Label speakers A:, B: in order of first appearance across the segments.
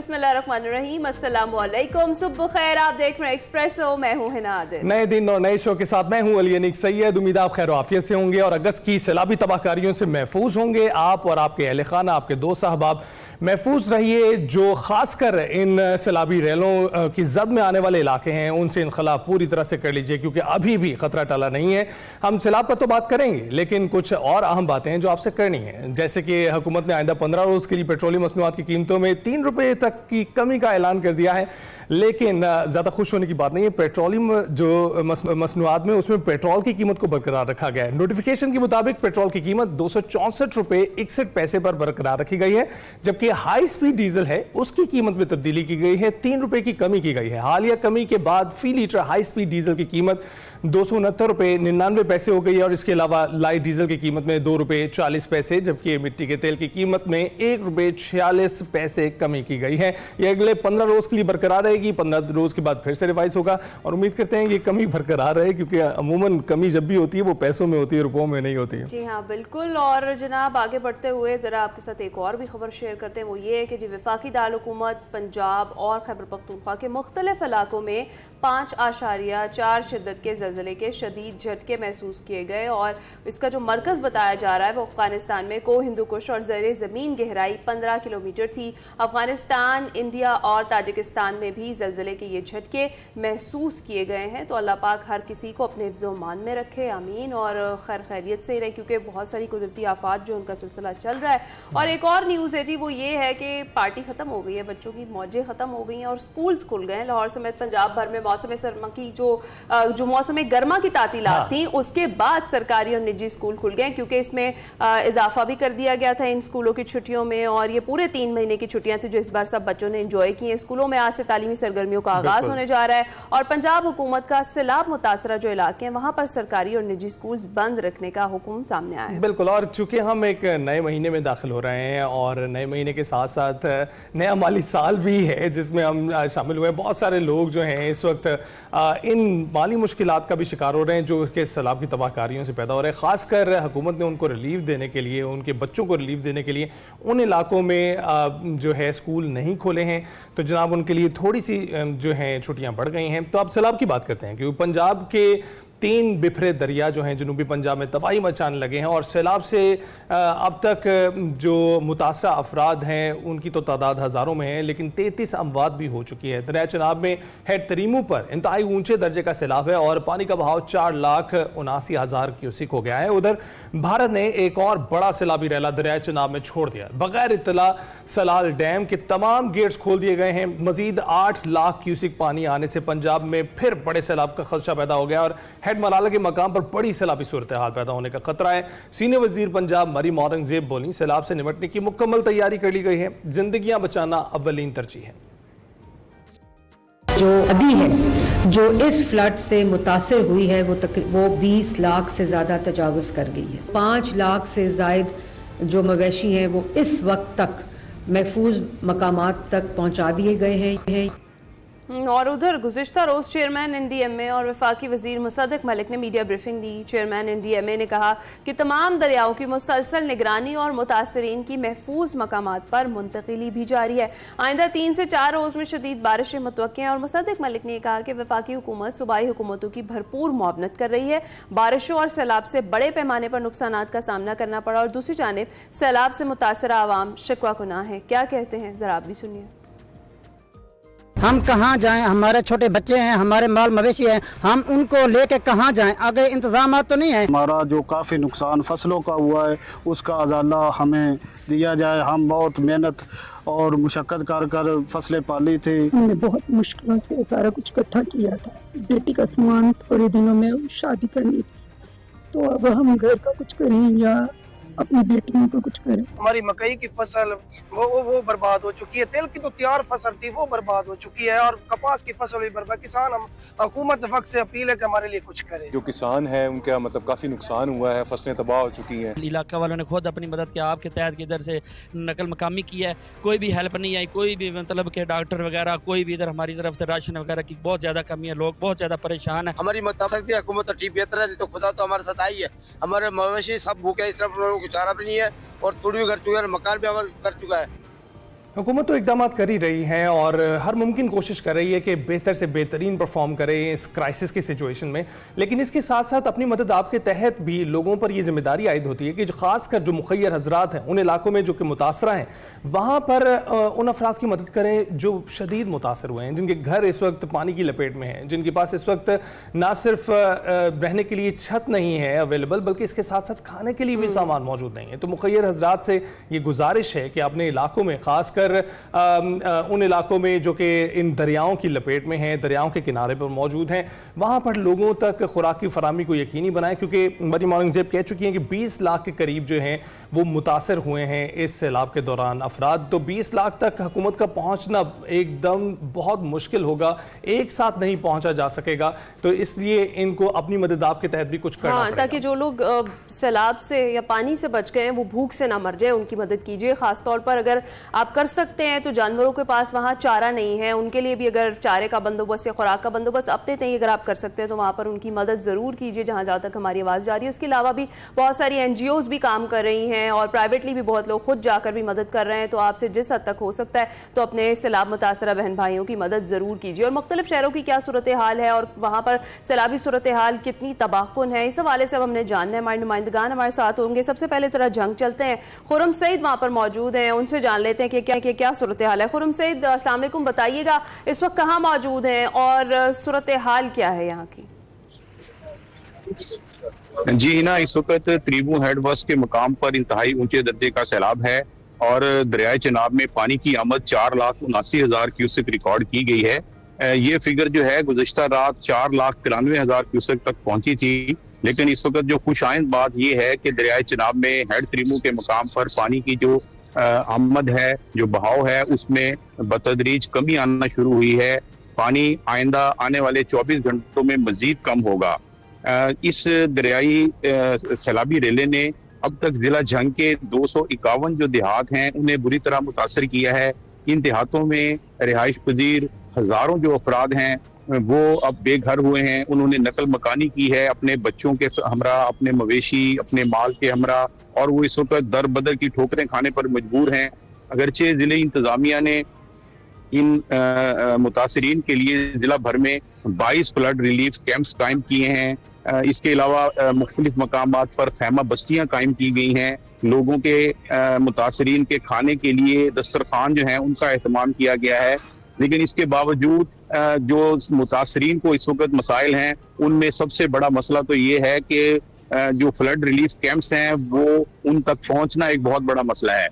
A: बिस्मिल्लाहिर्रहमानिर्रहीम, अस्सलाम वालेकुम, सुबह खैर। आप देख रहे हैं एक्सप्रेसो, मैं हूं हिना आदिल।
B: नए दिन और नए शो के साथ मैं हूं अली अनीक सैयद। उम्मीद आप खैर आफियत से होंगे और अगस्त की सैलाबी तबाहकारियों से महफूज होंगे। आप और आपके अहले खाना, आपके दोस्त अहबाब महफूज रहिए। जो खासकर इन सैलाबी रैलों की जद में आने वाले इलाके हैं उनसे इनखला पूरी तरह से कर लीजिए, क्योंकि अभी भी खतरा टला नहीं है। हम सैलाब पर तो बात करेंगे, लेकिन कुछ और अहम बातें हैं जो आपसे करनी है। जैसे कि हुकूमत ने आइंदा 15 रोज के लिए पेट्रोलियम मसनूआत की कीमतों में 3 रुपये तक की कमी का ऐलान कर दिया है। लेकिन ज़्यादा खुश होने की बात नहीं है। पेट्रोलियम जो मसनूआत में उसमें पेट्रोल की कीमत को बरकरार रखा गया है। नोटिफिकेशन के मुताबिक पेट्रोल की कीमत 264 रुपये 61 पैसे पर बरकरार रखी गई है, जबकि हाई स्पीड डीजल है उसकी कीमत में तब्दीली की गई है, 3 रुपये की कमी की गई है। हालिया कमी के बाद फी लीटर हाई स्पीड डीजल की कीमत 269 रुपये 99 पैसे हो गई है और इसके अलावा लाइट डीजल की कीमत में 2 रुपये 40 पैसे, जबकि मिट्टी के तेल की कीमत में 1 रुपये 46 पैसे कमी की गई है। ये अगले 15 रोज के लिए बरकरार रहेगी। 15 रोज के बाद फिर से रिवाइज होगा और उम्मीद करते हैं ये कमी बरकरार रहे, क्योंकि अमूमन कमी जब भी होती है वो पैसों में होती है, रुपयों में नहीं होती है।
A: जी हाँ, बिल्कुल। और जनाब आगे बढ़ते हुए जरा आपके साथ एक और भी खबर शेयर करते हैं। वो ये है कि जी वफाकी दारुल-हुकूमत पंजाब और खैबर पख्तूनख्वा के मुख्तलिफ इलाकों में 5.4 शिद्दत के ज़लज़ले के शदीद झटके महसूस किए गए और इसका जो मरकज़ बताया जा रहा है वो अफगानिस्तान में को हिंदुकुश और ज़र ज़मीन गहराई 15 किलोमीटर थी। अफगानिस्तान, इंडिया और ताजिकिस्तान में भी ज़लज़ले के ये झटके महसूस किए गए हैं। तो अल्लाह पाक हर किसी को अपने हिफ्ज़ मान में रखे, आमीन। और खैर खैरियत से ही रहे, क्योंकि बहुत सारी कुदरती आफात जो उनका सिलसिला चल रहा है। और एक और न्यूज़ है जी, वो ये है कि पार्टी ख़त्म हो गई है, बच्चों की मौजें ख़त्म हो गई हैं और स्कूल्स खुल गए हैं। लाहौर समेत पंजाब भर में मौसम सरमा की जो मौसम गर्मा की तातीलात थी, उसके बाद सरकारी और निजी स्कूल खुल गए, क्योंकि इसमें इजाफा भी कर दिया गया था इन स्कूलों की छुट्टियों में। और ये पूरे 3 महीने की छुट्टियां थी जो इस बार सब बच्चों ने एंजॉय की हैं। स्कूलों में आज से तालीमी सरगर्मियों का आगाज होने जा रहा है और पंजाब हुकूमत का सैलाब मुतासरा जो इलाके हैं वहां पर सरकारी और निजी स्कूल बंद रखने का हुक्म सामने आया है।
B: बिल्कुल। और चूंकि हम एक नए महीने में दाखिल हो रहे हैं और नए महीने के साथ साथ नया माली साल भी है जिसमें हम शामिल हुए हैं, बहुत सारे लोग जो हैं इस वक्त इन माली मुश्किलात का भी शिकार हो रहे हैं जो कि सैलाब की तबाहकारियों से पैदा हो रहे हैं। खासकर हुकूमत ने उनको रिलीफ देने के लिए, उनके बच्चों को रिलीफ देने के लिए उन इलाकों में जो है स्कूल नहीं खोले हैं, तो जनाब उनके लिए थोड़ी सी जो है छुट्टियां बढ़ गई हैं। तो अब सैलाब की बात करते हैं, क्योंकि पंजाब के 3 बिफरे दरिया जो हैं जनूबी पंजाब में तबाही मचाने लगे हैं और सैलाब से अब तक जो मुतासरा अफराद हैं उनकी तो तादाद हज़ारों में है, लेकिन 33 अमवात भी हो चुकी है। दरिया चनाब में हेड तरीमू पर इंतहाई ऊंचे दर्जे का सैलाब है और पानी का बहाव 4,79,000 क्यूसिक हो गया है। उधर भारत ने एक और बड़ा सैलाबी रैला दरिया चनाब में छोड़ दिया। बगैर इत्तला सलाल डैम के तमाम गेट्स खोल दिए गए हैं। मजीद 8 लाख क्यूसिक पानी आने से पंजाब में फिर बड़े सैलाब का खदशा पैदा हो गया और हेड मलाला के मकाम पर बड़ी सैलाबी सूरत हाल पैदा होने का खतरा है। सीनियर वजीर पंजाब मरीम औरंगजेब बोली, सैलाब से निपटने की मुकम्मल तैयारी कर ली गई है, जिंदगियां बचाना अव्वलीन तरजीह है।
C: जो अभी है जो इस फ्लड से मुतासर हुई है वो 20 लाख से ज़्यादा तजावुज़ कर गई है। 5 लाख से ज़ायद जो मवेशी हैं वो इस वक्त तक महफूज मकामात तक पहुँचा दिए गए हैं।
A: और उधर गुज़िश्ता रोज़ चेयरमैन NDMA और वफाकी वज़ीर मुसद्दिक मलिक ने मीडिया ब्रीफिंग दी। चेयरमैन NDMA ने कहा कि तमाम दरियाओं की मुसलसल निगरानी और मुतासरीन की महफूज मकामात पर मुंतकिली भी जारी है। आइंदा 3 से 4 रोज़ में शदीद बारिशें मुतवक्किल हैं और मुसद्दिक मलिक ने कहा कि वफाकी हुकूमत सूबाई हुकूमतों की भरपूर मुआवनत कर रही है। बारिशों और सैलाब से बड़े पैमाने पर नुकसानात का सामना करना पड़ा और दूसरी जानिब सैलाब से मुतासरा आवाम शिकवा कुनाह है। क्या कहते हैं ज़रा आप भी सुनिए।
D: हम कहाँ जाएं, हमारे छोटे बच्चे हैं, हमारे माल मवेशी हैं, हम उनको लेके कहाँ जाएं? आगे इंतजाम तो नहीं है।
E: हमारा जो काफ़ी नुकसान फसलों का हुआ है उसका अजाला हमें दिया जाए। हम बहुत मेहनत और मुशक्क़त कर फसलें पाली थी।
F: हमने बहुत मुश्किलों से सारा कुछ इकट्ठा किया था। बेटी का सामान थोड़े दिनों में शादी करनी थी, तो अब हम घर का कुछ करें या अपनी बेटियों को कुछ करें।
G: हमारी मकई की फसल वो बर्बाद हो चुकी है। तेल की तो तैयार फसल थी वो बर्बाद हो चुकी है और कपास की फसल भी बर्बाद। किसान हम हुकूमत वक्त से अपील है कि हमारे लिए कुछ करे।
H: जो किसान है उनका मतलब काफी नुकसान हुआ है, फसलें तबाह हो चुकी हैं।
I: इलाका वालों ने खुद अपनी मदद किया, आपके तहत की इधर से नकल मकामी की है, कोई भी हेल्प नहीं आई, कोई भी मतलब के डॉक्टर वगैरह कोई भी इधर हमारी तरफ से राशन वगैरह की बहुत ज्यादा कमी है, लोग बहुत ज्यादा परेशान है।
G: हमारी सकती है हुकूमत तो ठीक बेहतर है, तो खुदा तो हमारे साथ आई है। हमारे मवेशी सब भूखे, इस तरफ लोगों को चारा भी नहीं है और तुड़ भी कर चुका है, मकान भी हमारा कर चुका है।
B: हुकूमत तो इकदाम कर ही रही है और हर मुमकिन कोशिश कर रही है कि बेहतर से बेहतरीन परफॉर्म करे इस क्राइसिस की सिचुएशन में, लेकिन इसके साथ साथ अपनी मदद आपके तहत भी लोगों पर यह जिम्मेदारी आयद होती है कि जो खासकर जो मुखय्यर हजरात हैं उन इलाकों में जो कि मुतासरा हैं वहाँ पर उन अफराद की मदद करें जो शदीद मुतासर हुए हैं, जिनके घर इस वक्त पानी की लपेट में हैं, जिनके पास इस वक्त ना सिर्फ रहने के लिए छत नहीं है अवेलेबल बल्कि इसके साथ साथ खाने के लिए भी सामान मौजूद नहीं है। तो मुखय्यर हजरात से ये गुजारिश है कि अपने इलाकों में खासकर उन इलाकों में जो कि इन दरियाओं की लपेट में हैं, दरियाओं के किनारे पर मौजूद हैं, वहाँ पर लोगों तक खुराक की फराहमी को यकीनी बनाएं, क्योंकि मरीम औरंगजेब कह चुकी हैं कि 20 लाख के करीब जो हैं वो मुतासर हुए हैं इस सैलाब के दौरान अफराद। तो 20 लाख तक हुकूमत का पहुँचना एकदम बहुत मुश्किल होगा, एक साथ नहीं पहुँचा जा सकेगा, तो इसलिए इनको अपनी मदद आपके तहत भी कुछ करना पड़ेगा।
A: ताकि जो लोग सैलाब से या पानी से बच गए हैं वो भूख से ना मर जाए, उनकी मदद कीजिए। खासतौर पर अगर आप कर सकते हैं तो जानवरों के पास वहाँ चारा नहीं है, उनके लिए भी अगर चारे का बंदोबस्त या खुराक का बंदोबस्त अपने तय अगर आप कर सकते हैं तो वहाँ पर उनकी मदद ज़रूर कीजिए जहाँ जहाँ तक हमारी आवाज़ जा रही है। उसके अलावा भी बहुत सारी NGOs भी काम कर रही हैं और प्राइवेटली भी बहुत लोग खुद जाकर भी मदद कर रहे हैं। तो आपसे जिस हद तक हो सकता है तो अपने सैलाब मुतासरा बहन भाइयों की मदद ज़रूर कीजिए। और मुख्तलिफ शहरों की क्या सूरत हाल है और वहाँ पर सैलाबी सूरत हाल कितनी तबाहकुन है, इस हवाले से अब हमने जानना है। हमारे नुमाइंदगान हमारे साथ होंगे। सबसे पहले जरा जंग चलते हैं, खुरम सईद वहाँ पर मौजूद हैं, उनसे जान लेते हैं कि क्या सूरत हाल है। खुरम सईद अस्सलाम वालेकुम, बताइएगा इस वक्त कहाँ मौजूद हैं और सूरत हाल क्या है यहाँ की?
J: जी ना, इस वक्त त्रिबू हेडवर्स के मकाम पर इंतहाई ऊंचे दर्जे का सैलाब है और दरियाए चनाब में पानी की आमद 4,79,000 क्यूसेक रिकॉर्ड की गई है। ये फिगर जो है गुज़श्ता रात 4,93,000 क्यूसेक तक पहुंची थी, लेकिन इस वक्त जो खुशाइंद बात ये है कि दरियाए चनाब में हेड त्रिबू के मकाम पर पानी की जो आमद है, जो बहाव है, उसमें बतदरीज कमी आना शुरू हुई है। पानी आइंदा आने वाले 24 घंटों में मजीद कम होगा। इस दरियाई सैलाबी रेले ने अब तक जिला जंग के 251 जो देहात हैं उन्हें बुरी तरह मुतासर किया है। इन देहातों में रिहाइश पजीर हजारों जो अफराद हैं वो अब बेघर हुए हैं। उन्होंने नकल मकानी की है अपने बच्चों के हमरा, अपने मवेशी, अपने माल के हमरा, और वो इस वक्त दर बदर की ठोकरें खाने पर मजबूर हैं। अगरचे जिले इंतजामिया ने इन मुतासरीन के लिए जिला भर में 22 फ्लड रिलीफ कैंप्स कायम किए हैं। इसके अलावा मुख्तलिफ मकामात पर खैमा बस्तियां कायम की गई हैं। लोगों के मुतासरीन के खाने के लिए दस्तरखान जो है उनका एहतमाम किया गया है। लेकिन इसके बावजूद जो मुतासरीन को इस वक्त मसाइल हैं उनमें सबसे बड़ा मसला तो ये है कि जो फ्लड रिलीफ कैंप्स हैं वो उन तक पहुंचना एक बहुत बड़ा मसला है।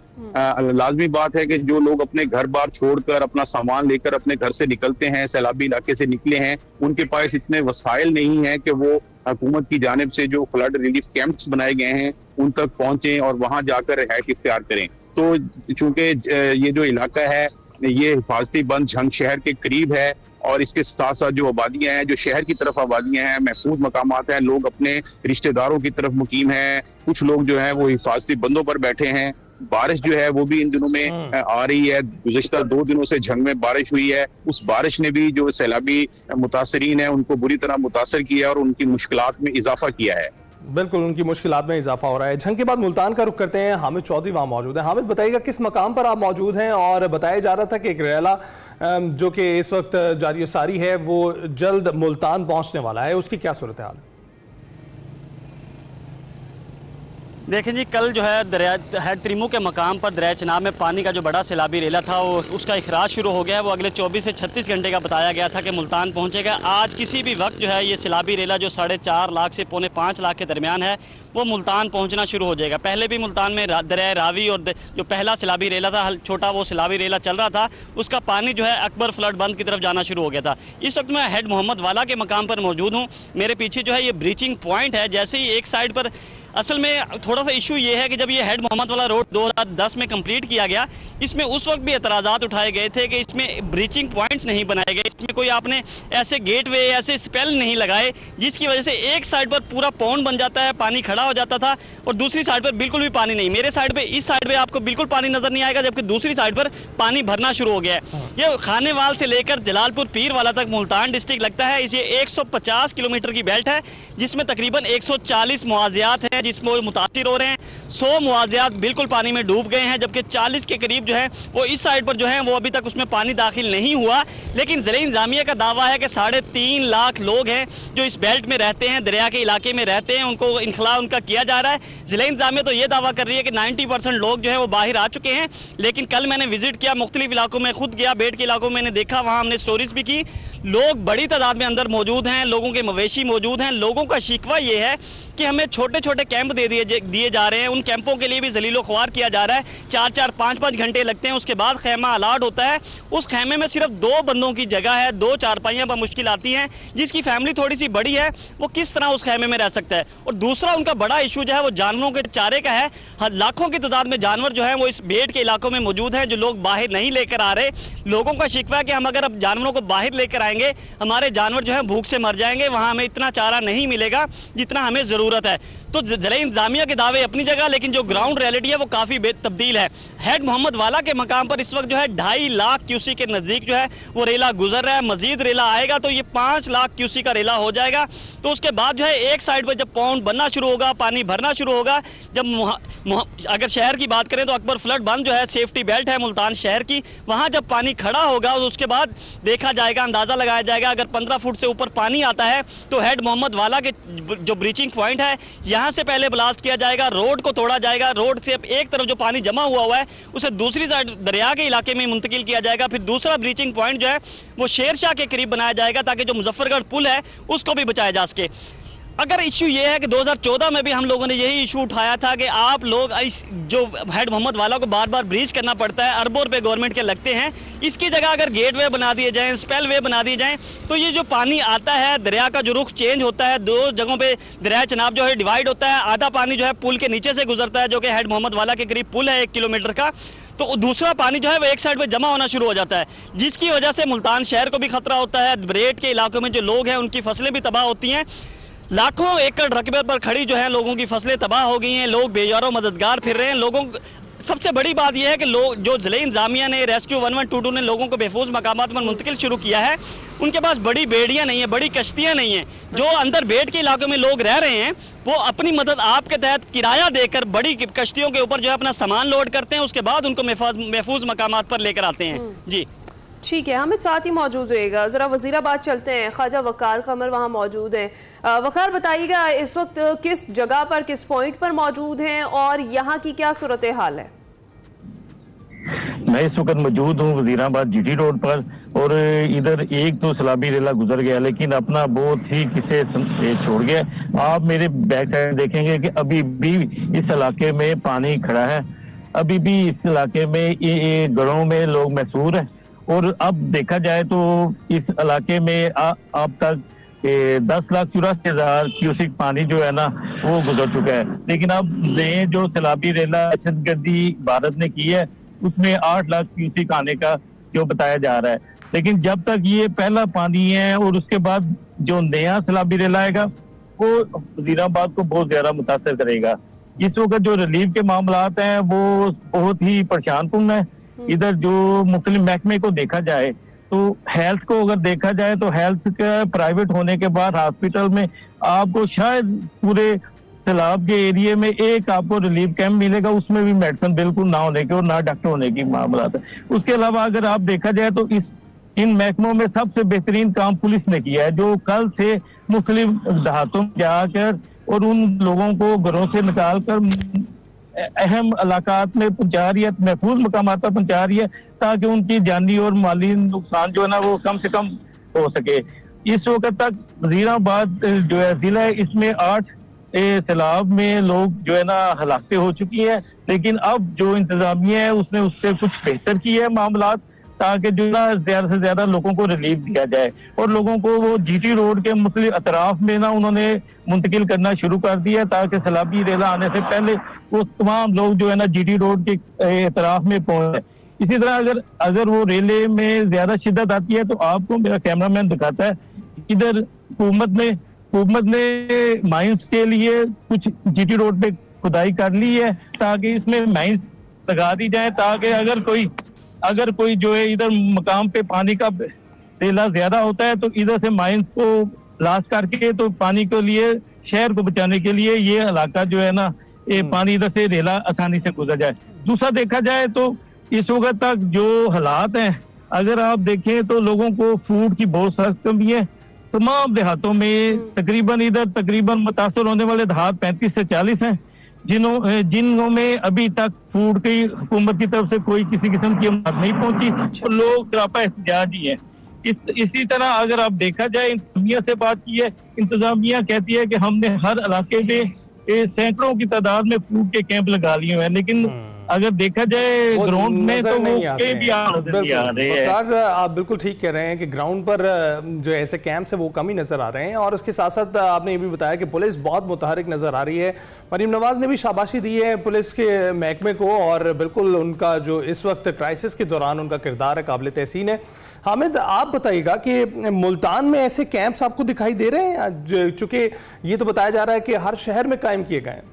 J: लाजमी बात है कि जो लोग अपने घर बार छोड़कर अपना सामान लेकर अपने घर से निकलते हैं, सैलाबी इलाके से निकले हैं, उनके पास इतने वसाइल नहीं है कि वो हुकूमत की जानिब से जो फ्लड रिलीफ कैंप्स बनाए गए हैं उन तक पहुंचे और वहां जाकर रिहायश इख्तियार करें। तो चूंकि ये जो इलाका है ये हिफाजती बंद झंग शहर के करीब है और इसके साथ साथ जो आबादियां हैं, जो शहर की तरफ आबादियां हैं, महफूज मकामात हैं, लोग अपने रिश्तेदारों की तरफ मुकीम हैं, कुछ लोग जो हैं वो हिफाजती बंदों पर बैठे हैं। बारिश जो है वो भी इन दिनों में आ रही है। गुज़श्ता 2 दिनों से झंग में बारिश हुई है, उस बारिश ने भी जो सैलाबी मुतासरीन है उनको बुरी तरह मुतासर किया और उनकी मुश्किलात में इजाफा किया है।
B: बिल्कुल, उनकी मुश्किलात में इजाफा हो रहा है। झंग के बाद मुल्तान का रुख करते हैं। हामिद चौधरी वहाँ मौजूद है। हामिद, बताइएगा किस मकाम पर आप मौजूद हैं? और बताया जा रहा था कि एक रैला जो कि इस वक्त जारी सारी है वो जल्द मुल्तान पहुँचने वाला है, उसकी क्या सूरत हाल है?
I: देखें जी, कल जो है दरिया हेड त्रिमू के मकाम पर दरिया चनाब में पानी का जो बड़ा सैलाबी रेला था वो उसका इखराज शुरू हो गया है। वो अगले 24 से 36 घंटे का बताया गया था कि मुल्तान पहुंचेगा। आज किसी भी वक्त जो है ये सैलाबी रेला जो 4.5 लाख से 4.5 लाख के दरमियान है वो मुल्तान पहुंचना शुरू हो जाएगा। पहले भी मुल्तान में दरिया रावी और जो पहला सैलाबी रेला था, छोटा वो सैलाबी रेला चल रहा था, उसका पानी जो है अकबर फ्लड बंद की तरफ जाना शुरू हो गया था। इस वक्त मैं हेड मोहम्मद वाला के मकाम पर मौजूद हूँ। मेरे पीछे जो है ये ब्रीचिंग पॉइंट है। जैसे ही एक साइड पर असल में थोड़ा सा इशू ये है कि जब ये हेड मोहम्मद वाला रोड 2010 में कंप्लीट किया गया, इसमें उस वक्त भी एतराज़ात उठाए गए थे कि इसमें ब्रीचिंग पॉइंट्स नहीं बनाए गए, इसमें कोई आपने ऐसे गेटवे ऐसे स्पेल नहीं लगाए जिसकी वजह से एक साइड पर पूरा पौंड बन जाता है, पानी खड़ा हो जाता था और दूसरी साइड पर बिल्कुल भी पानी नहीं। मेरे साइड पे, इस साइड पे आपको बिल्कुल पानी नजर नहीं आएगा, जबकि दूसरी साइड पर पानी भरना शुरू हो गया है। ये खानेवाल से लेकर जलालपुर पीर वाला तक मुल्तान डिस्ट्रिक्ट लगता है। ये 150 किलोमीटर की बेल्ट है जिसमें तकरीबन 140 मुआवजियात हैं। हैं जिसमें वो मुतासिर हो रहे हैं। 100 मुआवजात बिल्कुल पानी में डूब गए हैं, जबकि 40 के करीब जो है वो इस साइड पर जो है वो अभी तक उसमें पानी दाखिल नहीं हुआ। लेकिन ज़िला इंतज़ामिया का दावा है कि 3.5 लाख लोग हैं जो इस बेल्ट में रहते हैं, दरिया के इलाके में रहते हैं, उनको इनखला उनका किया जा रहा है। ज़िला इंतज़ामिया तो ये दावा कर रही है कि 90% लोग जो है वो बाहर आ चुके हैं। लेकिन कल मैंने विजिट किया मुख्तलिफ इलाकों में, खुद गया बेट के इलाकों में, मैंने देखा, वहाँ हमने स्टोरीज भी की, लोग बड़ी तादाद में अंदर मौजूद हैं, लोगों के मवेशी मौजूद हैं। लोगों का शिकवा ये है कि हमें छोटे छोटे कैंप दिए जा रहे हैं, उन कैंपों के लिए भी जलीलो ख्वार किया जा रहा है। 4-4, 5-5 घंटे लगते हैं, उसके बाद खैमा अलाट होता है। उस खैमे में सिर्फ 2 बंदों की जगह है, 2 चारपाइयां पर मुश्किल आती हैं। जिसकी फैमिली थोड़ी सी बड़ी है वो किस तरह उस खैमे में रह सकता है। और दूसरा उनका बड़ा इशू जो है वो जानवरों के चारे का है। लाखों की तादाद में जानवर जो है वो इस बेट के इलाकों में मौजूद हैं, जो लोग बाहर नहीं लेकर आ रहे। लोगों का शिकवा है कि हम अगर अब जानवरों को बाहर लेकर आएंगे, हमारे जानवर जो है भूख से मर जाएंगे, वहां हमें इतना चारा नहीं मिलेगा जितना हमें जरूरत है। तो ज़िला इंतज़ामिया के दावे अपनी जगह, लेकिन जो ग्राउंड रियलिटी है वो काफ़ी तब्दील है। हेड मोहम्मद वाला के मकाम पर इस वक्त जो है 2.5 लाख क्यूसी के नज़दीक जो है वो रेला गुजर रहा है। मजीद रेला आएगा तो ये 5 लाख क्यूसी का रेला हो जाएगा। तो उसके बाद जो है एक साइड पर जब पौंड बनना शुरू होगा, पानी भरना शुरू होगा, जब अगर शहर की बात करें तो अकबर फ्लड बंद जो है सेफ्टी बेल्ट है मुल्तान शहर की, वहाँ जब पानी खड़ा होगा तो उसके बाद देखा जाएगा, अंदाज़ा लगाया जाएगा। अगर 15 फुट से ऊपर पानी आता है तो हेड मोहम्मद वाला के जो ब्रीचिंग पॉइंट है यहाँ से पहले ब्लास्ट किया जाएगा, रोड को तोड़ा जाएगा, रोड से एक तरफ जो पानी जमा हुआ है उसे दूसरी साइड दरिया के इलाके में मुंतकिल किया जाएगा। फिर दूसरा ब्रीचिंग पॉइंट जो है वो शेरशाह के करीब बनाया जाएगा ताकि जो मुजफ्फरगढ़ पुल है उसको भी बचाया जा सके। अगर इश्यू ये है कि 2014 में भी हम लोगों ने यही इशू उठाया था कि आप लोग जो हेड मोहम्मद वाला को बार बार ब्रीच करना पड़ता है, अरबों रुपए गवर्नमेंट के लगते हैं, इसकी जगह अगर गेटवे बना दिए जाएं, स्पेल वे बना दिए जाएं, तो ये जो पानी आता है दरिया का जो रुख चेंज होता है, 2 जगहों पे दरिया चनाब जो है डिवाइड होता है। आधा पानी जो है पुल के नीचे से गुजरता है जो कि हेड मोहम्मद वाला के करीब पुल है 1 किलोमीटर का, तो दूसरा पानी जो है वो एक साइड पे जमा होना शुरू हो जाता है, जिसकी वजह से मुल्तान शहर को भी खतरा होता है। ब्रेट के इलाकों में जो लोग हैं उनकी फसलें भी तबाह होती हैं। लाखों एकड़ रकबे पर खड़ी जो है लोगों की फसलें तबाह हो गई हैं, लोग बेजारों मददगार फिर रहे हैं। लोगों सबसे बड़ी बात यह है कि लोग जो ज़िला इंतज़ामिया ने रेस्क्यू 1122 ने लोगों को महफूज मकामात पर मुंतकिल शुरू किया है, उनके पास बड़ी बेड़ियां नहीं है, बड़ी कश्तियां नहीं है। जो अंदर बेट के इलाकों में लोग रह रहे हैं वो अपनी मदद आपके तहत किराया देकर बड़ी कश्तियों के ऊपर जो है अपना सामान लोड करते हैं, उसके बाद उनको महफूज मकामात पर लेकर आते हैं। जी
A: ठीक है, हमें साथ ही मौजूद रहेगा। ज़रा वज़ीराबाद चलते हैं, ख्वाजा वकार कमर वहाँ मौजूद हैं। वकार बताइएगा इस वक्त किस जगह पर, किस पॉइंट पर मौजूद हैं और यहाँ की क्या सूरत हाल है?
K: मैं इस वक्त मौजूद हूँ वज़ीराबाद GT रोड पर, और इधर एक तो सैलाबी रेला गुजर गया लेकिन अपना बहुत ही किसे छोड़ गया। आप मेरे बैक साइड देखेंगे कि अभी भी इस इलाके में पानी खड़ा है, अभी भी इस इलाके में गढ़ों में लोग महसूर हैं। और अब देखा जाए तो इस इलाके में अब तक 10,84,000 क्यूसिक पानी जो है ना वो गुजर चुका है। लेकिन अब नए जो सैलाबी रेला दहशतगर्दी भारत ने की है उसमें 8 लाख क्यूसिक आने का जो बताया जा रहा है। लेकिन जब तक ये पहला पानी है और उसके बाद जो नया सैलाबी रेला आएगा वो वज़ीराबाद को बहुत ज्यादा मुतासर करेगा। इस वक्त जो रिलीफ के मामलात हैं वो बहुत ही परेशानकुन है। इधर जो मुख्तलिफ महकमे को देखा जाए तो हेल्थ को अगर देखा जाए तो हेल्थ का प्राइवेट होने के बाद हॉस्पिटल में आपको शायद पूरे सैलाब के एरिया में एक आपको रिलीफ कैंप मिलेगा, उसमें भी मेडिसिन बिल्कुल ना होने के और ना डॉक्टर होने की मामला है। उसके अलावा अगर आप देखा जाए तो इन महकमों में सबसे बेहतरीन काम पुलिस ने किया है, जो कल से मुख्तलिफ देहातों में जाकर और उन लोगों को घरों से निकाल कर अहम इलाकात में पहुंचा रही है, महफूज मकामात पर पहुंचा रही है, ताकि उनकी जानी और माली नुकसान जो है ना वो कम से कम हो सके। इस वक्त तक वज़ीराबाद जो है जिला है, इसमें 8 सैलाब में लोग जो है ना हलाकतें हो चुकी है। लेकिन अब जो इंतजामिया है उसने उससे कुछ बेहतर किया है मामलात, ताकि जो ना ज्यादा से ज्यादा लोगों को रिलीफ दिया जाए और लोगों को वो GT रोड के मुख्तलिफ अतराफ में ना उन्होंने मुंतकिल करना शुरू कर दिया ताकि सैलाबी रेला आने से पहले वो तमाम लोग जो है ना GT रोड के अतराफ में पहुंचे। इसी तरह अगर वो रेले में ज्यादा शिद्दत आती है तो आपको मेरा कैमरामैन दिखाता है, इधर हुकूमत ने माइंस के लिए कुछ GT रोड पे खुदाई कर ली है ताकि इसमें माइंस लगा दी जाए, ताकि अगर कोई जो है इधर मकाम पे पानी का रेला ज्यादा होता है तो इधर से माइंस को ब्लास्ट करके तो पानी के लिए शहर को बचाने के लिए ये इलाका जो है ना, ये पानी इधर से रेला आसानी से गुजर जाए। दूसरा देखा जाए तो इस वक्त तक जो हालात हैं, अगर आप देखें तो लोगों को फूड की बहुत सख्त कमी है। तमाम देहातों में तकरीबन मुतासर होने वाले देहात 35 से 40 हैं, जिनों में अभी तक फूड की हुकूमत की तरफ से कोई किसी किस्म की मदद नहीं पहुंची, तो लोग सरापा एहतिजाज ही है। इसी तरह अगर आप देखा जाए, इंतजामिया से बात की है, इंतजामिया कहती है कि हमने हर इलाके में सैकड़ों की तादाद में फूड के कैंप लगा लिए हैं, लेकिन अगर देखा जाए ग्राउंड में तो वो भी नहीं आ रहे हैं।
B: आप बिल्कुल ठीक कह रहे हैं कि ग्राउंड पर जो ऐसे कैंप्स है वो कम ही नजर आ रहे हैं। और उसके साथ साथ आपने ये भी बताया कि पुलिस बहुत मुतहरिक नजर आ रही है। मरीम नवाज ने भी शाबाशी दी है पुलिस के महकमे को, और बिल्कुल उनका जो इस वक्त क्राइसिस के दौरान उनका किरदार है काबिल तहसीन है। हामिद, आप बताइएगा कि मुल्तान में ऐसे कैंप्स आपको दिखाई दे रहे हैं, चूंकि ये तो बताया जा रहा है कि हर शहर में कायम किए गए हैं?